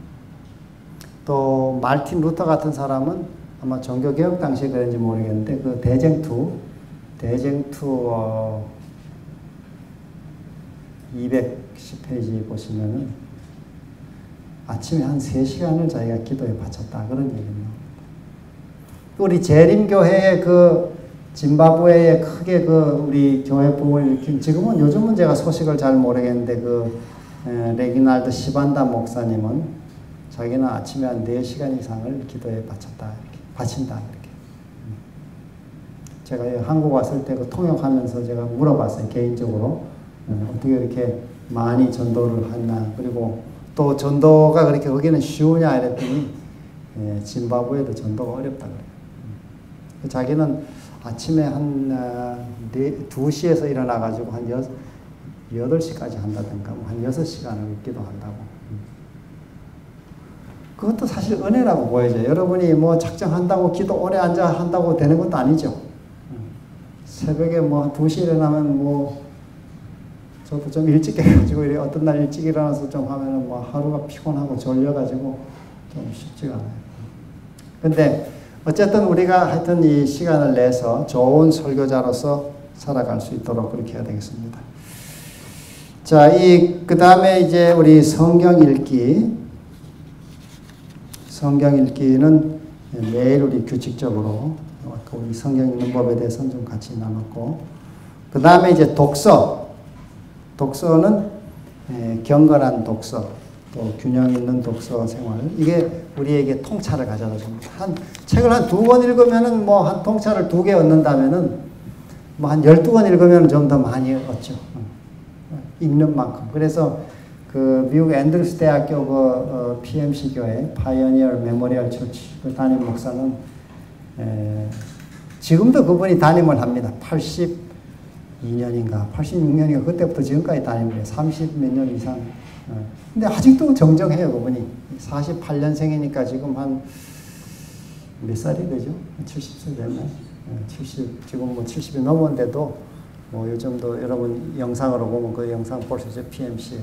또 말틴 루터 같은 사람은 아마 종교개혁 당시에 그런지 모르겠는데 그 대쟁투 210페이지 보시면은 아침에 한 3시간을 자기가 기도에 바쳤다. 그런 얘기입니다. 우리 재림교회의 그 짐바브웨에 크게 그 우리 교회 부흥을 일으킨, 지금은 요즘은 제가 소식을 잘 모르겠는데 그 레기날드 시반다 목사님은 자기는 아침에 한 4시간 이상을 기도에 바친다. 이렇게. 제가 한국 왔을 때 그 통역하면서 제가 물어봤어요. 개인적으로. 어떻게 이렇게 많이 전도를 했나. 그리고 또 전도가 그렇게 거기는 쉬우냐 이랬더니 짐바브웨도 전도가 어렵다 그래요. 자기는 아침에 한 2시에서 일어나가지고 한 8시까지 한다든가 한 6시간을 기도한다고. 그것도 사실 은혜라고 보여져요. 여러분이 뭐 작정한다고 기도 오래 앉아 한다고 되는 것도 아니죠. 새벽에 뭐 2시에 일어나면 뭐 저도 좀 일찍 해가지고 어떤 날 일찍 일어나서 좀 하면은 뭐 하루가 피곤하고 졸려가지고 좀 쉽지가 않아요. 근데 어쨌든 우리가 하여튼 이 시간을 내서 좋은 설교자로서 살아갈 수 있도록 그렇게 해야 되겠습니다. 자, 그 다음에 이제 우리 성경 읽기. 성경 읽기는 매일 우리 규칙적으로 우리 성경 읽는 법에 대해서는 좀 같이 나눴고, 그 다음에 이제 독서. 독서는 경건한 독서, 또 균형 있는 독서 생활. 이게 우리에게 통찰을 가져다 줍니다. 책을 한 2권 읽으면은 뭐 한 통찰을 2개 얻는다면은 뭐 한 12권 읽으면 좀 더 많이 얻죠. 읽는 만큼. 그래서 그 미국 앤드루스 대학교 그 PMC 교회 파이어니어 메모리얼 처치 그 담임 목사는 지금도 그분이 담임을 합니다. 82년인가 86년인가 그때부터 지금까지 담임을 해요. 30 몇 년 이상. 근데 아직도 정정해요. 그분이 48년생이니까 지금 한 몇 살이 되죠? 70세 됐나요? 지금 뭐 70이 넘었는데도 뭐 요즘도 여러분 영상으로 보면 그 영상 볼 수 있어요. PMC.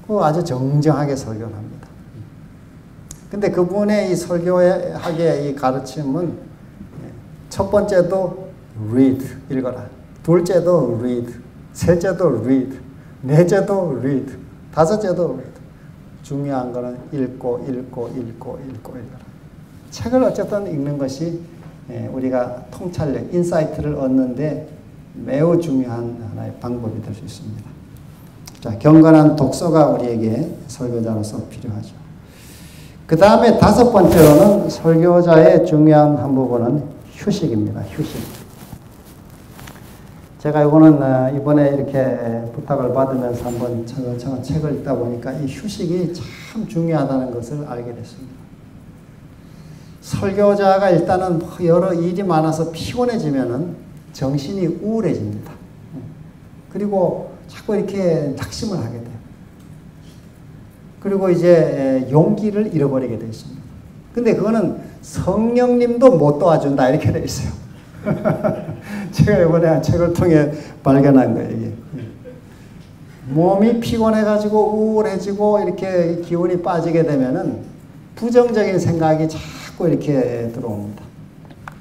그 아주 정정하게 설교를 합니다. 근데 그분의 이 설교학의 이 가르침은 첫 번째도 read, 읽어라. 둘째도 read, 셋째도 read, 넷째도 read, 다섯째도 read. 중요한 거는 읽고 읽어라. 책을 어쨌든 읽는 것이 우리가 통찰력, 인사이트를 얻는데 매우 중요한 하나의 방법이 될 수 있습니다. 자, 경건한 독서가 우리에게 설교자로서 필요하죠. 그 다음에 5번째로는 설교자의 중요한 한 부분은 휴식입니다. 휴식. 제가 이거는 이번에 이렇게 부탁을 받으면서 한번 차근차근 책을 읽다 보니까 이 휴식이 참 중요하다는 것을 알게 됐습니다. 설교자가 일단은 여러 일이 많아서 피곤해지면은 정신이 우울해집니다. 그리고 자꾸 이렇게 낙심을 하게 돼요. 그리고 이제 용기를 잃어버리게 되어 있습니다. 근데 그거는 성령님도 못 도와준다 이렇게 되어 있어요. 제가 이번에 책을 통해 발견한 거예요. 이게. 몸이 피곤해가지고 우울해지고 이렇게 기운이 빠지게 되면은 부정적인 생각이 자꾸 이렇게 들어옵니다.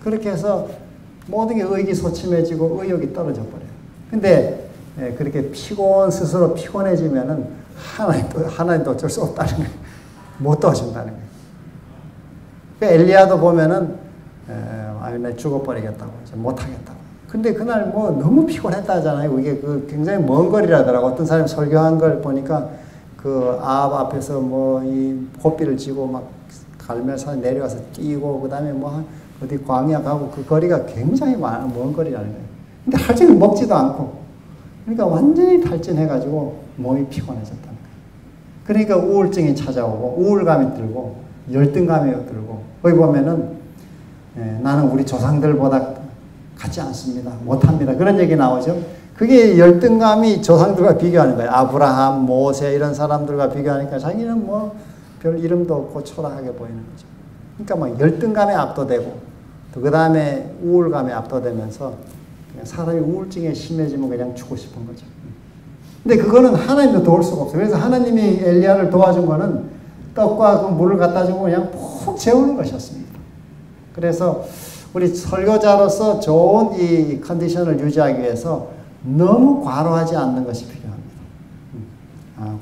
그렇게 해서 모든 게 의기소침해지고 의욕이 떨어져 버려요. 근데 그렇게 스스로 피곤해지면은 하나님도 어쩔 수 없다는 거예요. 못 도와준다는 거예요. 엘리야도 보면은 나 죽어버리겠다고 못하겠다고. 근데 그날 뭐 너무 피곤했다 하잖아요. 이게 굉장히 먼 거리라더라고. 어떤 사람이 설교한 걸 보니까 그 아합 앞에서 뭐 이 호비를 지고 막 갈멜산 내려와서 뛰고 그다음에 뭐 어디 광야 가고 그 거리가 굉장히 먼 거리라는 거예요. 근데 하루 종일 먹지도 않고 그러니까 완전히 탈진해가지고 몸이 피곤해졌다는 거예요. 그러니까 우울증이 찾아오고 우울감이 들고 열등감이 들고 거기 보면은 나는 우리 조상들보다 같지 않습니다. 못합니다. 그런 얘기 나오죠. 그게 열등감이 조상들과 비교하는 거예요. 아브라함, 모세 이런 사람들과 비교하니까 자기는 뭐 별 이름도 없고 초라하게 보이는 거죠. 그러니까 막 열등감에 압도되고 또 그 다음에 우울감에 압도되면서 그냥 사람이 우울증에 심해지면 그냥 죽고 싶은 거죠. 근데 그거는 하나님도 도울 수가 없어요. 그래서 하나님이 엘리야를 도와준 거는 떡과 그 물을 갖다 주고 그냥 푹 재우는 것이었습니다. 그래서 우리 설교자로서 좋은 이 컨디션을 유지하기 위해서 너무 과로하지 않는 것이 필요합니다.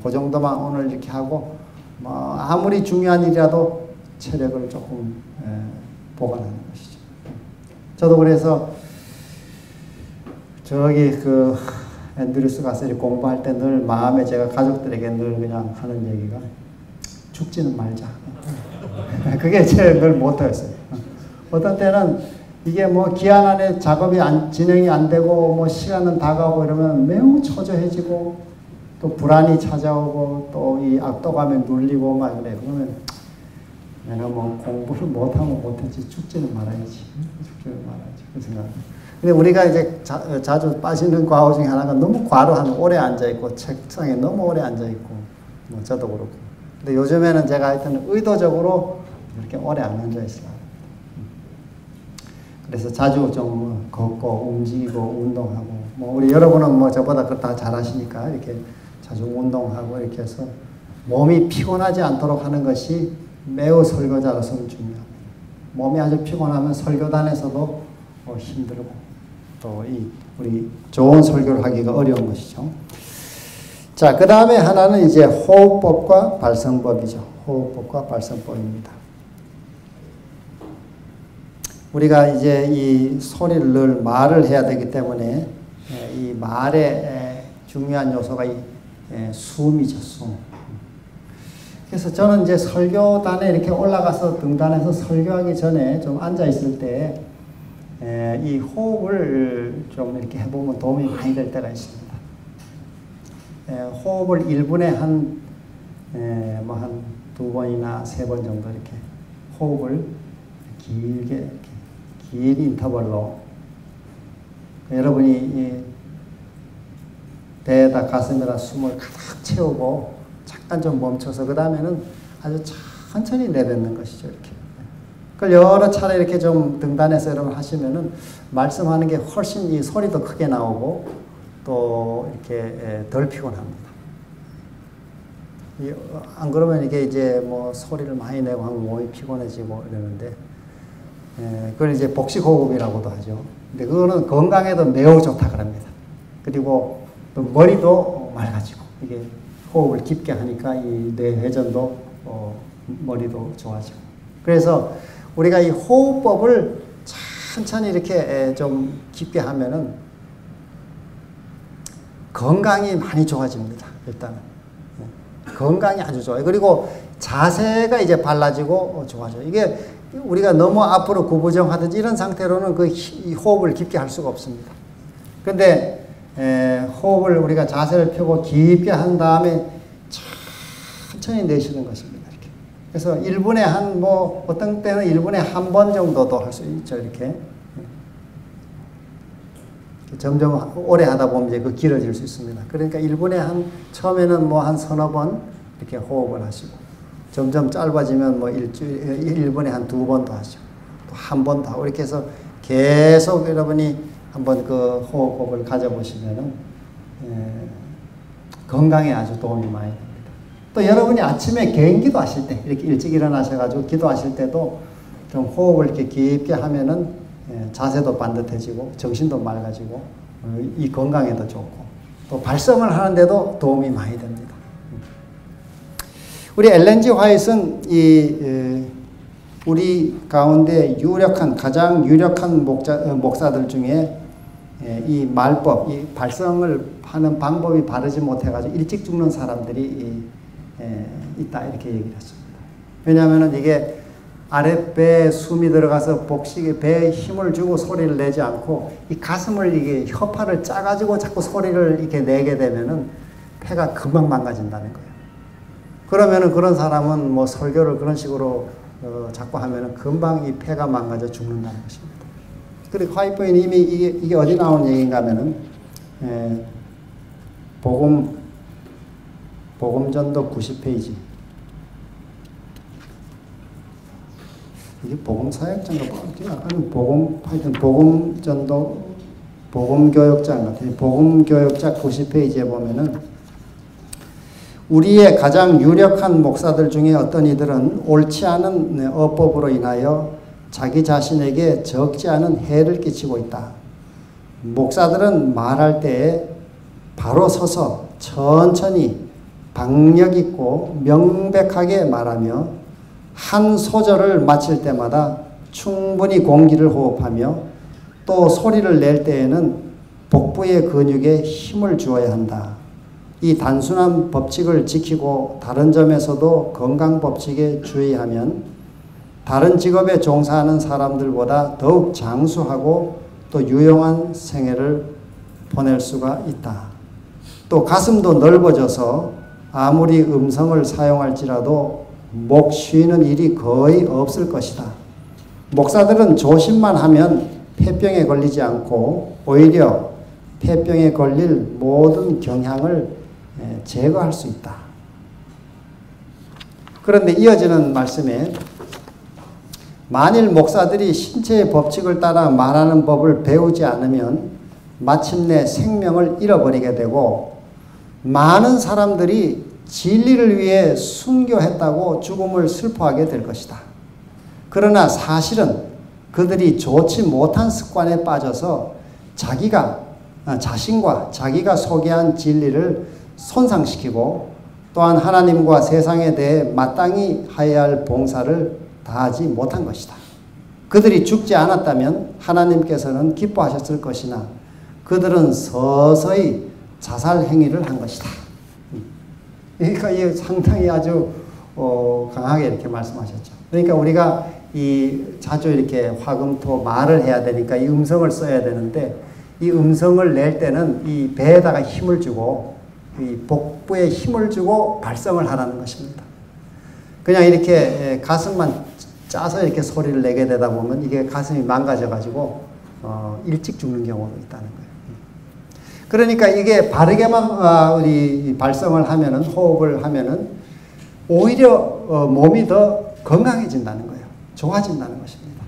그 정도만 오늘 이렇게 하고 뭐 아무리 중요한 일이라도 체력을 조금 보관하는 것이죠. 저도 그래서 저기 그 앤드루스 가서 공부할 때 늘 마음에 제가 가족들에게 늘 그냥 하는 얘기가 죽지는 말자. 그게 제 늘 모토였어요. 어떤 때는 이게 뭐 기한 안에 작업이 진행이 안 되고 뭐 시간은 다가오고 이러면 매우 초조해지고 또 불안이 찾아오고 또 이 압도감에 눌리고 막 그래요. 그러면 내가 뭐 공부를 못하면 못했지 죽지는 말아야지. 죽지는 말아야지. 그 생각. 근데 우리가 이제 자주 빠지는 과오 중에 하나가 너무 과로한 오래 앉아있고, 책상에 너무 오래 앉아있고, 뭐 저도 그렇고. 근데 요즘에는 제가 하여튼 의도적으로 이렇게 오래 안 앉아있어요. 그래서 자주 좀 걷고, 움직이고, 운동하고, 뭐 우리 여러분은 뭐 저보다 그거 다 잘하시니까 이렇게 자주 운동하고 이렇게 해서 몸이 피곤하지 않도록 하는 것이 매우 설교자로서는 중요합니다. 몸이 아주 피곤하면 설교단에서도 힘들고 또 우리 좋은 설교를 하기가 어려운 것이죠. 자, 그 다음에 하나는 이제 호흡법과 발성법이죠. 호흡법과 발성법입니다. 우리가 이제 이 소리를 늘 말을 해야 되기 때문에 이 말의 중요한 요소가 이 숨이죠, 숨. 그래서 저는 이제 설교단에 이렇게 올라가서 등단해서 설교하기 전에 좀 앉아 있을 때 이 호흡을 좀 이렇게 해보면 도움이 많이 될 때가 있습니다. 호흡을 1분에 한 2번이나 3번 정도 이렇게 호흡을 길게 이렇게 긴 인터벌로 여러분이 배에다 가슴에다 숨을 가득 채우고 잠깐 좀 멈춰서 그 다음에는 아주 천천히 내뱉는 것이죠. 이렇게. 그걸 여러 차례 이렇게 좀 등단해서 여러분 하시면은 말씀하는 게 훨씬 이 소리도 크게 나오고 또 이렇게 덜 피곤합니다. 안 그러면 이게 이제 뭐 소리를 많이 내고 하면 몸이 피곤해지고 이러는데 그걸 이제 복식호흡이라고도 하죠. 근데 그거는 건강에도 매우 좋다 그럽니다. 그리고 또 머리도 맑아지고 이게 호흡을 깊게 하니까 이 뇌 회전도 머리도 좋아지고. 그래서 우리가 이 호흡법을 천천히 이렇게 좀 깊게 하면은 건강이 많이 좋아집니다. 일단은 건강이 아주 좋아요. 그리고 자세가 이제 발라지고 좋아져요. 이게 우리가 너무 앞으로 구부정하든지 이런 상태로는 그 호흡을 깊게 할 수가 없습니다. 근데 호흡을 우리가 자세를 펴고 깊게 한 다음에 천천히 내쉬는 것입니다. 이렇게. 그래서 1분에 어떤 때는 1분에 1번 정도도 할 수 있죠. 이렇게. 점점 오래 하다 보면 이제 그 길어질 수 있습니다. 그러니까 1분에 처음에는 한 서너 번 이렇게 호흡을 하시고, 점점 짧아지면 1분에 한 2번도 하죠. 또 1번 더 하고, 이렇게 해서 계속 여러분이 한번 그 호흡법을 가져보시면은, 건강에 아주 도움이 많이 됩니다. 또 여러분이 아침에 개인기도 하실 때, 이렇게 일찍 일어나셔가지고 기도하실 때도 좀 호흡을 이렇게 깊게 하면은 자세도 반듯해지고, 정신도 맑아지고, 이 건강에도 좋고, 또 발성을 하는데도 도움이 많이 됩니다. 우리 엘렌 G 화이트는 우리 가운데 가장 유력한 목사들 중에 이 말법, 이 발성을 하는 방법이 바르지 못해가지고 일찍 죽는 사람들이 있다, 이렇게 얘기를 했습니다. 왜냐하면 이게 아랫배에 숨이 들어가서 복식에 배에 힘을 주고 소리를 내지 않고 이 가슴을 이게 혀파를 짜가지고 자꾸 소리를 이렇게 내게 되면은 폐가 금방 망가진다는 거예요. 그러면은 그런 사람은 설교를 그런 식으로 자꾸 하면은 금방 이 폐가 망가져 죽는다는 것입니다. 그리고 화이트보이는 이미 이게 어디 나온 얘기인가 하면은, 복음전도 90페이지. 이게 복음사역자인가 아니면 복음전도, 복음교역자 같아요. 복음교역자 90페이지에 보면은, 우리의 가장 유력한 목사들 중에 어떤 이들은 옳지 않은 어법으로 인하여 자기 자신에게 적지 않은 해를 끼치고 있다. 목사들은 말할 때에 바로 서서 천천히 박력 있고 명백하게 말하며 한 소절을 마칠 때마다 충분히 공기를 호흡하며 또 소리를 낼 때에는 복부의 근육에 힘을 주어야 한다. 이 단순한 법칙을 지키고 다른 점에서도 건강 법칙에 주의하면 다른 직업에 종사하는 사람들보다 더욱 장수하고 또 유용한 생애를 보낼 수가 있다. 또 가슴도 넓어져서 아무리 음성을 사용할지라도 목 쉬는 일이 거의 없을 것이다. 목사들은 조심만 하면 폐병에 걸리지 않고 오히려 폐병에 걸릴 모든 경향을 제거할 수 있다. 그런데 이어지는 말씀에 만일 목사들이 신체의 법칙을 따라 말하는 법을 배우지 않으면 마침내 생명을 잃어버리게 되고 많은 사람들이 진리를 위해 순교했다고 죽음을 슬퍼하게 될 것이다. 그러나 사실은 그들이 좋지 못한 습관에 빠져서 자신과 자기가 소개한 진리를 손상시키고 또한 하나님과 세상에 대해 마땅히 해야 할 봉사를 다하지 못한 것이다. 그들이 죽지 않았다면 하나님께서는 기뻐하셨을 것이나 그들은 서서히 자살 행위를 한 것이다. 그러니까 이 상당히 아주 강하게 이렇게 말씀하셨죠. 그러니까 우리가 자주 이렇게 화금토 말을 해야 되니까 이 음성을 써야 되는데 이 음성을 낼 때는 이 배에다가 힘을 주고 이 복부에 힘을 주고 발성을 하라는 것입니다. 그냥 이렇게 가슴만 짜서 이렇게 소리를 내게 되다 보면 이게 가슴이 망가져가지고 일찍 죽는 경우도 있다는 거예요. 그러니까 이게 바르게만 우리 발성을 하면은 호흡을 하면은 오히려 몸이 더 건강해진다는 거예요. 좋아진다는 것입니다.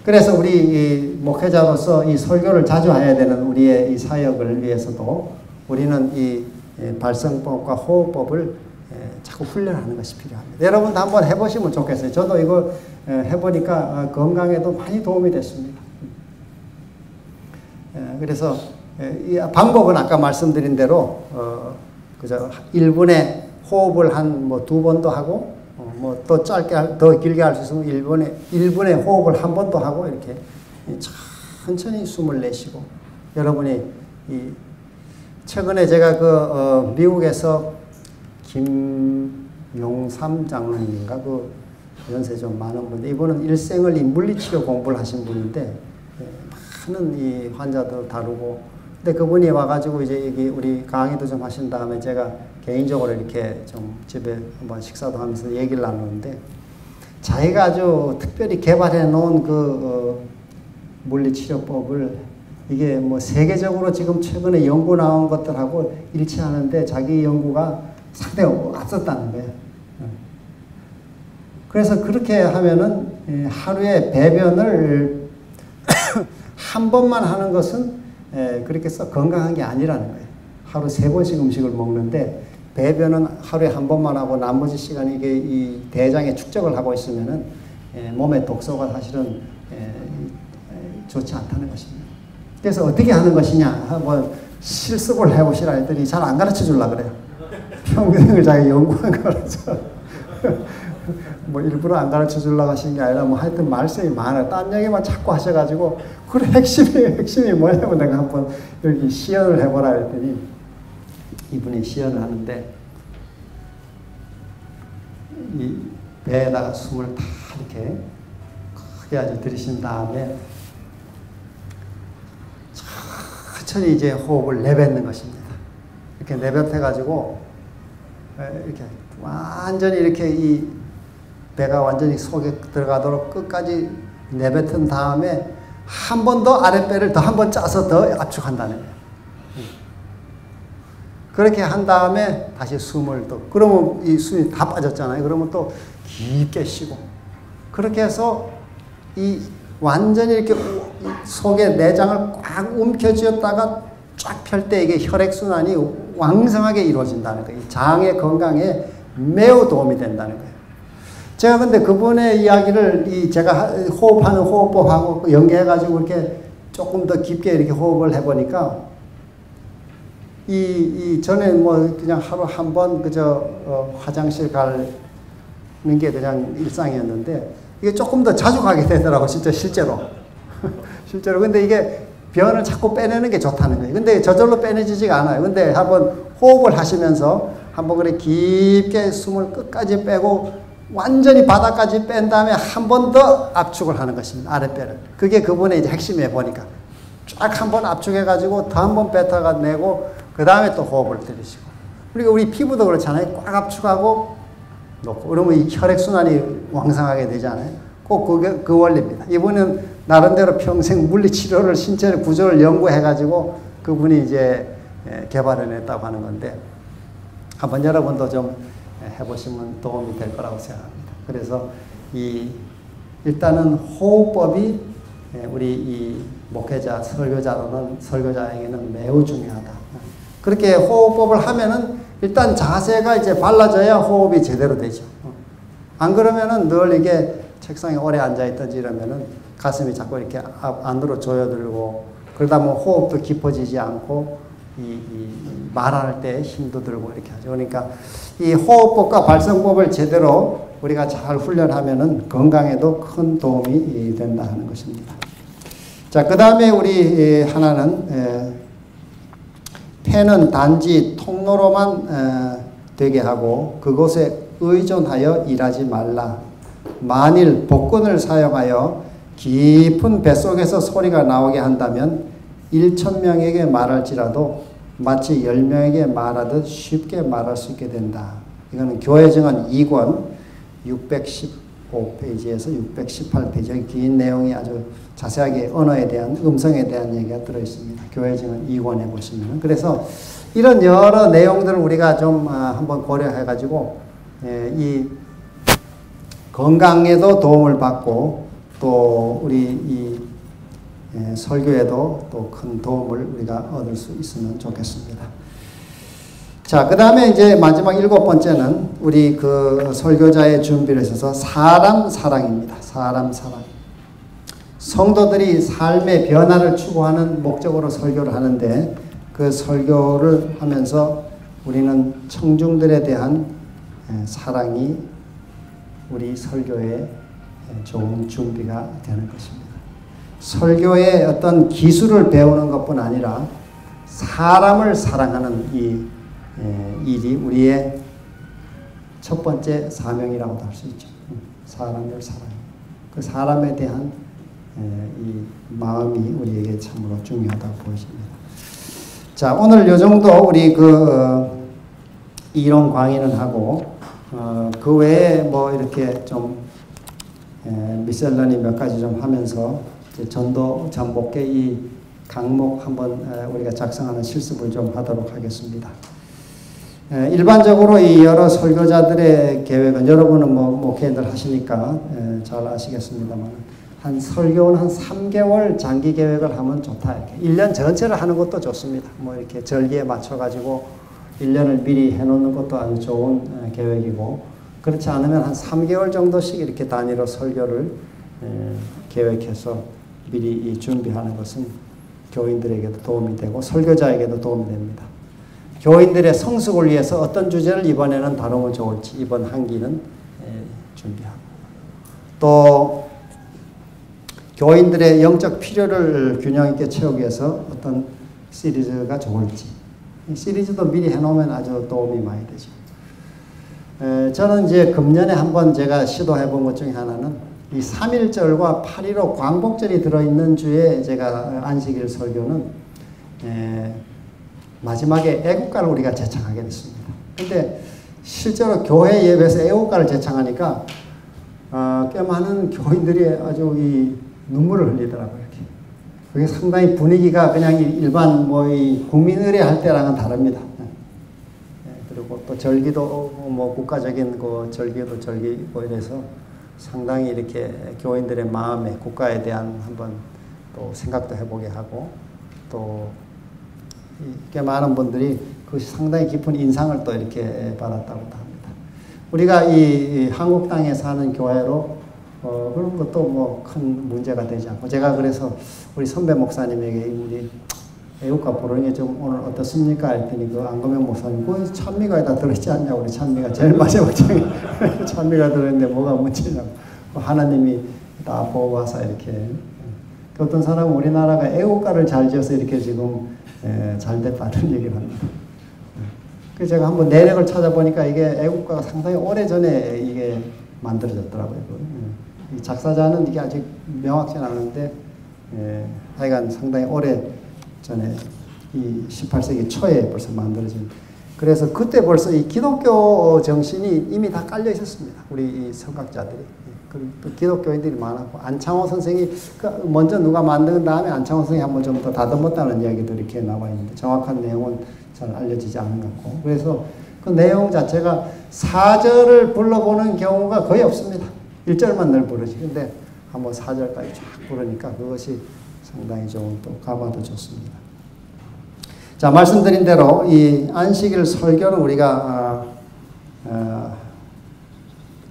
그래서 우리 목회자로서 이 설교를 자주 해야 되는 우리의 이 사역을 위해서도 우리는 이 발성법과 호흡법을 자꾸 훈련하는 것이 필요합니다. 여러분도 한번 해보시면 좋겠어요. 저도 이거 해보니까 건강에도 많이 도움이 됐습니다. 그래서 이 방법은 아까 말씀드린 대로 그저 1분에 호흡을 한 뭐 2번도 하고 뭐 또 짧게 더 길게 할 수 있으면 1분에 호흡을 한 번도 하고 이렇게 천천히 숨을 내쉬고 여러분이 최근에 제가 미국에서 김용삼 장로님인가 연세 좀 많은 분인데 이분은 일생을 이 물리치료 공부를 하신 분인데 많은 이 환자들 다루고 근데 그분이 와가지고 이제 여기 우리 강의도 좀 하신 다음에 제가 개인적으로 이렇게 좀 집에 한번 식사도 하면서 얘기를 나누는데 자기가 아주 특별히 개발해 놓은 물리치료법을 이게 뭐 세계적으로 지금 최근에 연구 나온 것들하고 일치하는데 자기 연구가 상당히 앞섰다는 거예요. 그래서 그렇게 하면은 하루에 배변을 한 번만 하는 것은 그렇게 썩 건강한 게 아니라는 거예요. 하루 3번씩 음식을 먹는데 배변은 하루에 한 번만 하고 나머지 시간 이게 이 대장에 축적을 하고 있으면은 몸의 독소가 사실은 좋지 않다는 것입니다. 그래서 어떻게 하는 것이냐 한번 실습을 해보시라 했더니 잘 안 가르쳐 주려고 그래요. 평생을 자기 연구한 거라서 뭐 일부러 안 가르쳐 주려고 하신 게 아니라 뭐 하여튼 말씀이 많아요. 딴 얘기만 자꾸 하셔가지고 그래 핵심이 뭐냐면 내가 한번 여기 시연을 해보라 했더니 이분이 시연을 하는데 이 배에다가 숨을 다 이렇게 크게 아주 들이신 다음에 천천히 이제 호흡을 내뱉는 것입니다. 이렇게 내뱉어가지고 이렇게 완전히 이렇게 이 배가 완전히 속에 들어가도록 끝까지 내뱉은 다음에 한 번 더 아랫배를 더 한 번 짜서 더 압축한다는 거예요. 그렇게 한 다음에 다시 숨을 또 그러면 이 숨이 다 빠졌잖아요. 그러면 또 깊게 쉬고 그렇게 해서 이 완전히 이렇게 속에 내장을 꽉 움켜쥐었다가 쫙 펼 때 이게 혈액순환이 왕성하게 이루어진다는 거예요. 장의 건강에 매우 도움이 된다는 거예요. 제가 근데 그분의 이야기를 제가 호흡하는 호흡법하고 연계해가지고 이렇게 조금 더 깊게 이렇게 호흡을 해보니까 전에 뭐 그냥 하루 한 번 그저 화장실 가는 게 그냥 일상이었는데 이게 조금 더 자주 가게 되더라고 진짜 실제로. 실제로. 근데 이게 변을 자꾸 빼내는 게 좋다는 거예요. 근데 저절로 빼내지지가 않아요. 근데 한번 호흡을 하시면서 한번 그래 깊게 숨을 끝까지 빼고 완전히 바닥까지 뺀 다음에 한 번 더 압축을 하는 것입니다. 아랫배를. 그게 그분의 이제 핵심이에요. 보니까. 쫙 한 번 압축해가지고 더 한 번 뱉어가 내고 그 다음에 또 호흡을 들이시고. 그리고 우리 피부도 그렇잖아요. 꽉 압축하고 놓고. 그러면 이 혈액순환이 왕성하게 되잖아요. 꼭 그 원리입니다. 이분은 나름대로 평생 물리치료를 신체 구조를 연구해가지고 그분이 이제 개발해냈다고 하는 건데 한번 여러분도 좀 해보시면 도움이 될 거라고 생각합니다. 그래서 일단은 호흡법이 우리 이 목회자, 설교자에게는 매우 중요하다. 그렇게 호흡법을 하면은 일단 자세가 이제 발라져야 호흡이 제대로 되죠. 안 그러면은 늘 이게 책상에 오래 앉아있든지 이러면은 가슴이 자꾸 이렇게 안으로 조여들고 그러다 보면 호흡도 깊어지지 않고 말할 때 힘도 들고 이렇게 하죠. 그러니까 이 호흡법과 발성법을 제대로 우리가 잘 훈련하면은 건강에도 큰 도움이 된다 하는 것입니다. 자, 그 다음에 우리 하나는 폐는 단지 통로로만 되게 하고 그곳에 의존하여 일하지 말라. 만일 복근을 사용하여 깊은 뱃속에서 소리가 나오게 한다면 1,000명에게 말할지라도 마치 10명에게 말하듯 쉽게 말할 수 있게 된다. 이거는 교회 증언 2권 615페이지에서 618페이지. 긴 내용이 아주 자세하게 언어에 대한, 음성에 대한 얘기가 들어있습니다. 교회 증언 2권에 보시면. 그래서 이런 여러 내용들을 우리가 좀 한번 고려해가지고 이 건강에도 도움을 받고 또 우리 이 설교에도 또 큰 도움을 우리가 얻을 수 있으면 좋겠습니다. 자, 그 다음에 이제 마지막 7번째는 우리 그 설교자의 준비를 있어서 사람 사랑입니다. 사람 사랑. 성도들이 삶의 변화를 추구하는 목적으로 설교를 하는데 그 설교를 하면서 우리는 청중들에 대한 사랑이 우리 설교의 좋은 준비가 되는 것입니다. 설교의 어떤 기술을 배우는 것뿐 아니라 사람을 사랑하는 이 일이 우리의 첫 번째 사명이라고도 할 수 있죠. 사람을 사랑. 그 사람에 대한 이 마음이 우리에게 참으로 중요하다고 보여집니다. 자, 오늘 요 정도 우리 이론 강의는 하고 그 외에 뭐 이렇게 좀 미셀러니 몇 가지 좀 하면서 전도 전복계 이 강목 한번 우리가 작성하는 실습을 좀 하도록 하겠습니다. 일반적으로 이 여러 설교자들의 계획은 여러분은 뭐 목회인들 하시니까 잘 아시겠습니다만 한 설교는 한 3개월 장기 계획을 하면 좋다. 이렇게 1년 전체를 하는 것도 좋습니다. 뭐 이렇게 절기에 맞춰 가지고 1년을 미리 해놓는 것도 아주 좋은 계획이고 그렇지 않으면 한 3개월 정도씩 이렇게 단위로 설교를 계획해서 미리 준비하는 것은 교인들에게도 도움이 되고 설교자에게도 도움이 됩니다. 교인들의 성숙을 위해서 어떤 주제를 이번에는 다루면 좋을지 이번 한기는 준비하고 또 교인들의 영적 필요를 균형 있게 채우기 위해서 어떤 시리즈가 좋을지 시리즈도 미리 해놓으면 아주 도움이 많이 되죠. 저는 이제 금년에 한번 제가 시도해 본 것 중에 하나는 이 3.1절과 8.15 광복절이 들어있는 주에 제가 안식일 설교는 마지막에 애국가를 우리가 제창하게 됐습니다. 근데 실제로 교회 예배에서 애국가를 제창하니까 꽤 많은 교인들이 아주 이 눈물을 흘리더라고요. 이렇게. 그게 상당히 분위기가 그냥 일반 뭐 이 국민의례 할 때랑은 다릅니다. 그리고 또 절기도 뭐 국가적인 그 절기도 절기고 이래서 상당히 이렇게 교인들의 마음에 국가에 대한 한번 또 생각도 해보게 하고 또 꽤 많은 분들이 그 상당히 깊은 인상을 또 이렇게 받았다고 합니다. 우리가 이 한국 땅에 사는 교회로 그런 것도 뭐 큰 문제가 되지 않고 제가 그래서 우리 선배 목사님에게 우리 애국가 부르는 게 좀 오늘 어떻습니까? 했더니 그 안금영 목사님 그 찬미가에 다 들어있지 않냐고 우리 찬미가 제일 마지막 장에 찬미가 들어있는데 뭐가 문제냐고 하나님이 다 보고 와서 이렇게 어떤 사람은 우리나라가 애국가를 잘 지어서 이렇게 지금 잘 됐다는 얘기를 합니다. 그래서 제가 한번 내력을 찾아보니까 이게 애국가가 상당히 오래전에 이게 만들어졌더라고요. 이 작사자는 이게 아직 명확치는 않은데 하여간 상당히 오래 전에 이 18세기 초에 벌써 만들어진 그래서 그때 벌써 이 기독교 정신이 이미 다 깔려 있었습니다. 우리 이 성각자들이. 그리고 또 기독교인들이 많았고, 안창호 선생이 먼저 누가 만든 다음에 안창호 선생이 한번 좀 더 다듬었다는 이야기도 이렇게 나와 있는데 정확한 내용은 잘 알려지지 않은 것 같고, 그래서 그 내용 자체가 4절을 불러보는 경우가 거의 없습니다. 1절만 늘 부르지. 근데 한번 4절까지 쫙 부르니까 그것이 상당히 좀 또 감화도 좋습니다. 자, 말씀드린 대로 이 안식일 설교는 우리가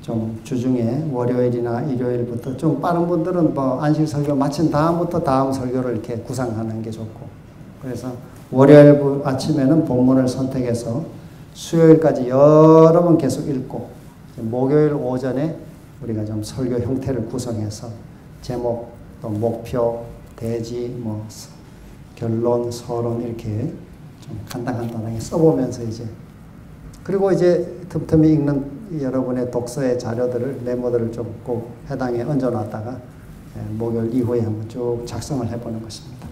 좀 주중에 월요일이나 일요일부터, 좀 빠른 분들은 뭐 안식 설교 마친 다음부터 다음 설교를 이렇게 구상하는 게 좋고, 그래서 월요일 아침에는 본문을 선택해서 수요일까지 여러 번 계속 읽고, 목요일 오전에 우리가 좀 설교 형태를 구성해서 제목, 또 목표, 대지, 뭐 결론, 서론 이렇게 좀 간단하게 써보면서 이제, 그리고 이제 틈틈이 읽는 여러분의 독서의 자료들을, 메모들을 좀 꼭 해당에 얹어놨다가 목요일 이후에 한번 쭉 작성을 해보는 것입니다.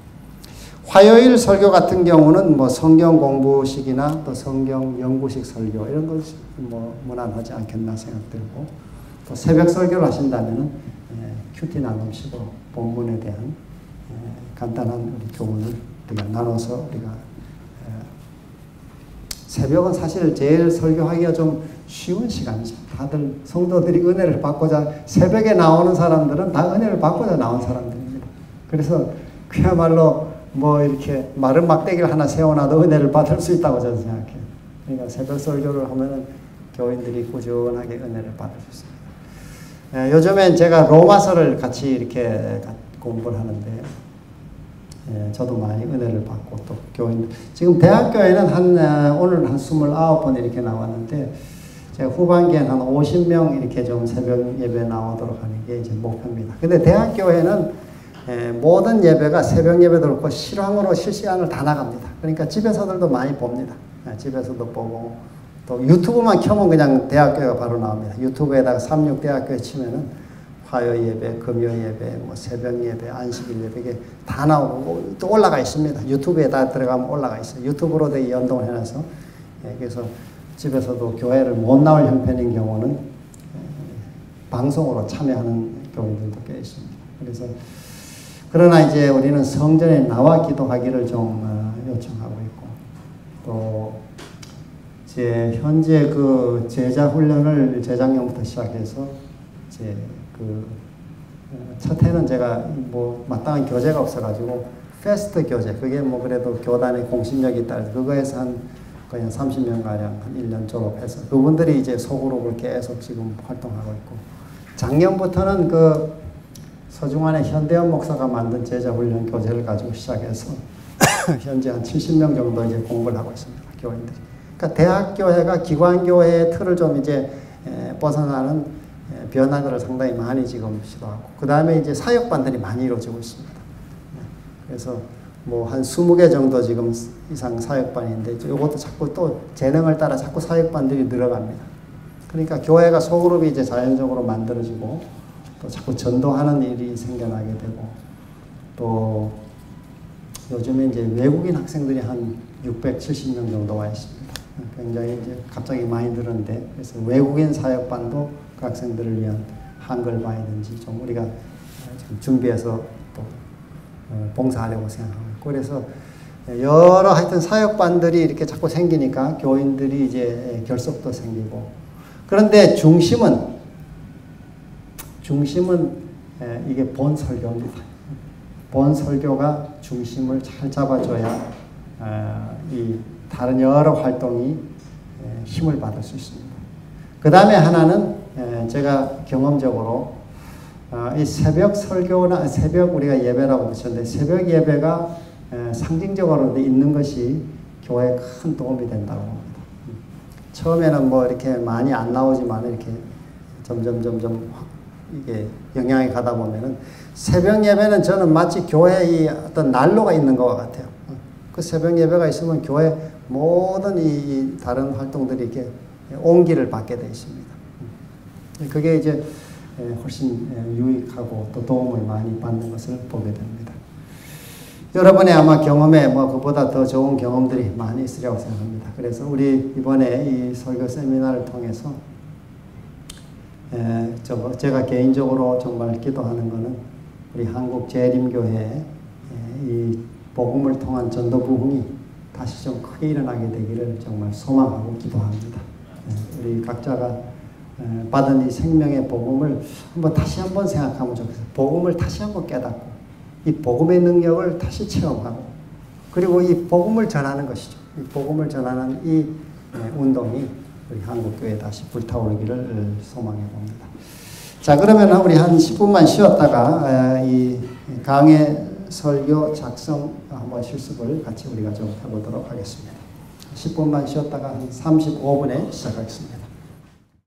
화요일 설교 같은 경우는 뭐 성경 공부식이나 또 성경 연구식 설교 이런 것이 뭐 무난하지 않겠나 생각들고, 또 새벽 설교를 하신다면은 큐티 나눔식으로 본문에 대한 간단한 우리 교훈을 우리가 나눠서 우리가 새벽은 사실 제일 설교하기가 좀 쉬운 시간이죠. 다들 성도들이 은혜를 받고자, 새벽에 나오는 사람들은 다 은혜를 받고자 나온 사람들입니다. 그래서 그야말로 뭐 이렇게 마른 막대기를 하나 세워놔도 은혜를 받을 수 있다고 저는 생각해요. 그러니까 새벽 설교를 하면은 교인들이 꾸준하게 은혜를 받을 수 있습니다. 요즘엔 제가 로마서를 같이 이렇게 공부를 하는데, 저도 많이 은혜를 받고, 또 교인, 지금 대학교에는 오늘 한 29번 이렇게 나왔는데, 제가 후반기엔 한 50명 이렇게 좀 새벽 예배 나오도록 하는 게 이제 목표입니다. 근데 대학교에는 모든 예배가 새벽 예배도 그렇고 실황으로 실시간을 다 나갑니다. 그러니까 집에서들도 많이 봅니다. 집에서도 보고, 또 유튜브만 켜면 그냥 대학교가 바로 나옵니다. 유튜브에다가 36대학교에 치면은 화요 예배, 금요 예배, 뭐 새벽 예배, 안식일 예배, 이게 다 나오고 또 올라가 있습니다. 유튜브에 다 들어가면 올라가 있어요. 유튜브로 되게 연동을 해놔서. 그래서 집에서도 교회를 못 나올 형편인 경우는 방송으로 참여하는 교인들도 꽤 있습니다. 그래서 그러나 이제 우리는 성전에 나와 기도하기를 좀 요청하고 있고, 또 제 현재 그 제자 훈련을 재작년부터 시작해서 이제 첫 해는 제가 뭐 마땅한 교재가 없어가지고 패스트 교재, 그게 뭐 그래도 교단의 공신력이 있다, 그거에서 거의 한 30명가량 한 1년 졸업해서 그분들이 이제 소그룹을 계속 지금 활동하고 있고, 작년부터는 그 서중환의 현대원 목사가 만든 제자훈련 교재를 가지고 시작해서 현재 한 70명 정도 이제 공부를 하고 있습니다. 교인들이. 그러니까 대학교회가 기관교회의 틀을 좀 이제 벗어나는 변화들을 상당히 많이 지금 시도하고, 그 다음에 이제 사역반들이 많이 이루어지고 있습니다. 그래서 뭐 한 20개 정도 지금 이상 사역반인데, 이것도 자꾸 또 재능을 따라 자꾸 사역반들이 늘어갑니다. 그러니까 교회가 소그룹이 이제 자연적으로 만들어지고, 또 자꾸 전도하는 일이 생겨나게 되고, 또 요즘에 이제 외국인 학생들이 한 670명 정도 와 있습니다. 굉장히 이제 갑자기 많이 늘었는데, 그래서 외국인 사역반도 그 학생들을 위한 한글반이든지 좀 우리가 지금 준비해서 또 봉사하려고 생각하고 있고, 그래서 여러 하여튼 사역반들이 이렇게 자꾸 생기니까 교인들이 이제 결속도 생기고, 그런데 중심은 이게 본 설교입니다. 본 설교가 중심을 잘 잡아줘야 이 다른 여러 활동이 힘을 받을 수 있습니다. 그 다음에 하나는 제가 경험적으로 이 새벽 설교나 새벽 우리가 예배라고 붙였는데, 새벽 예배가 상징적으로 있는 것이 교회에 큰 도움이 된다고 봅니다. 처음에는 뭐 이렇게 많이 안 나오지만 이렇게 점점 이게 영향이 가다 보면은, 새벽 예배는 저는 마치 교회의 어떤 난로가 있는 것 같아요. 그 새벽 예배가 있으면 교회 모든 이 다른 활동들이 이렇게 온기를 받게 되어 있습니다. 그게 이제 훨씬 유익하고 또 도움을 많이 받는 것을 보게 됩니다. 여러분의 아마 경험에 뭐 그보다 더 좋은 경험들이 많이 있으리라고 생각합니다. 그래서 우리 이번에 이 설교 세미나를 통해서 제가 개인적으로 정말 기도하는 것은 우리 한국 재림교회 이 복음을 통한 전도 부흥이 다시 좀 크게 일어나게 되기를 정말 소망하고 기도합니다. 우리 각자가 받은 이 생명의 복음을 다시 한번 생각하면 좋겠어요. 복음을 다시 한번 깨닫고 이 복음의 능력을 다시 체험하고 그리고 이 복음을 전하는 것이죠. 이 복음을 전하는 이 운동이 우리 한국교회에 다시 불타오르기를 소망해 봅니다. 자, 그러면 우리 한 10분만 쉬었다가 이 강의 설교 작성 한번 실습을 같이 우리가 좀 해보도록 하겠습니다. 10분만 쉬었다가 한 35분에 시작하겠습니다.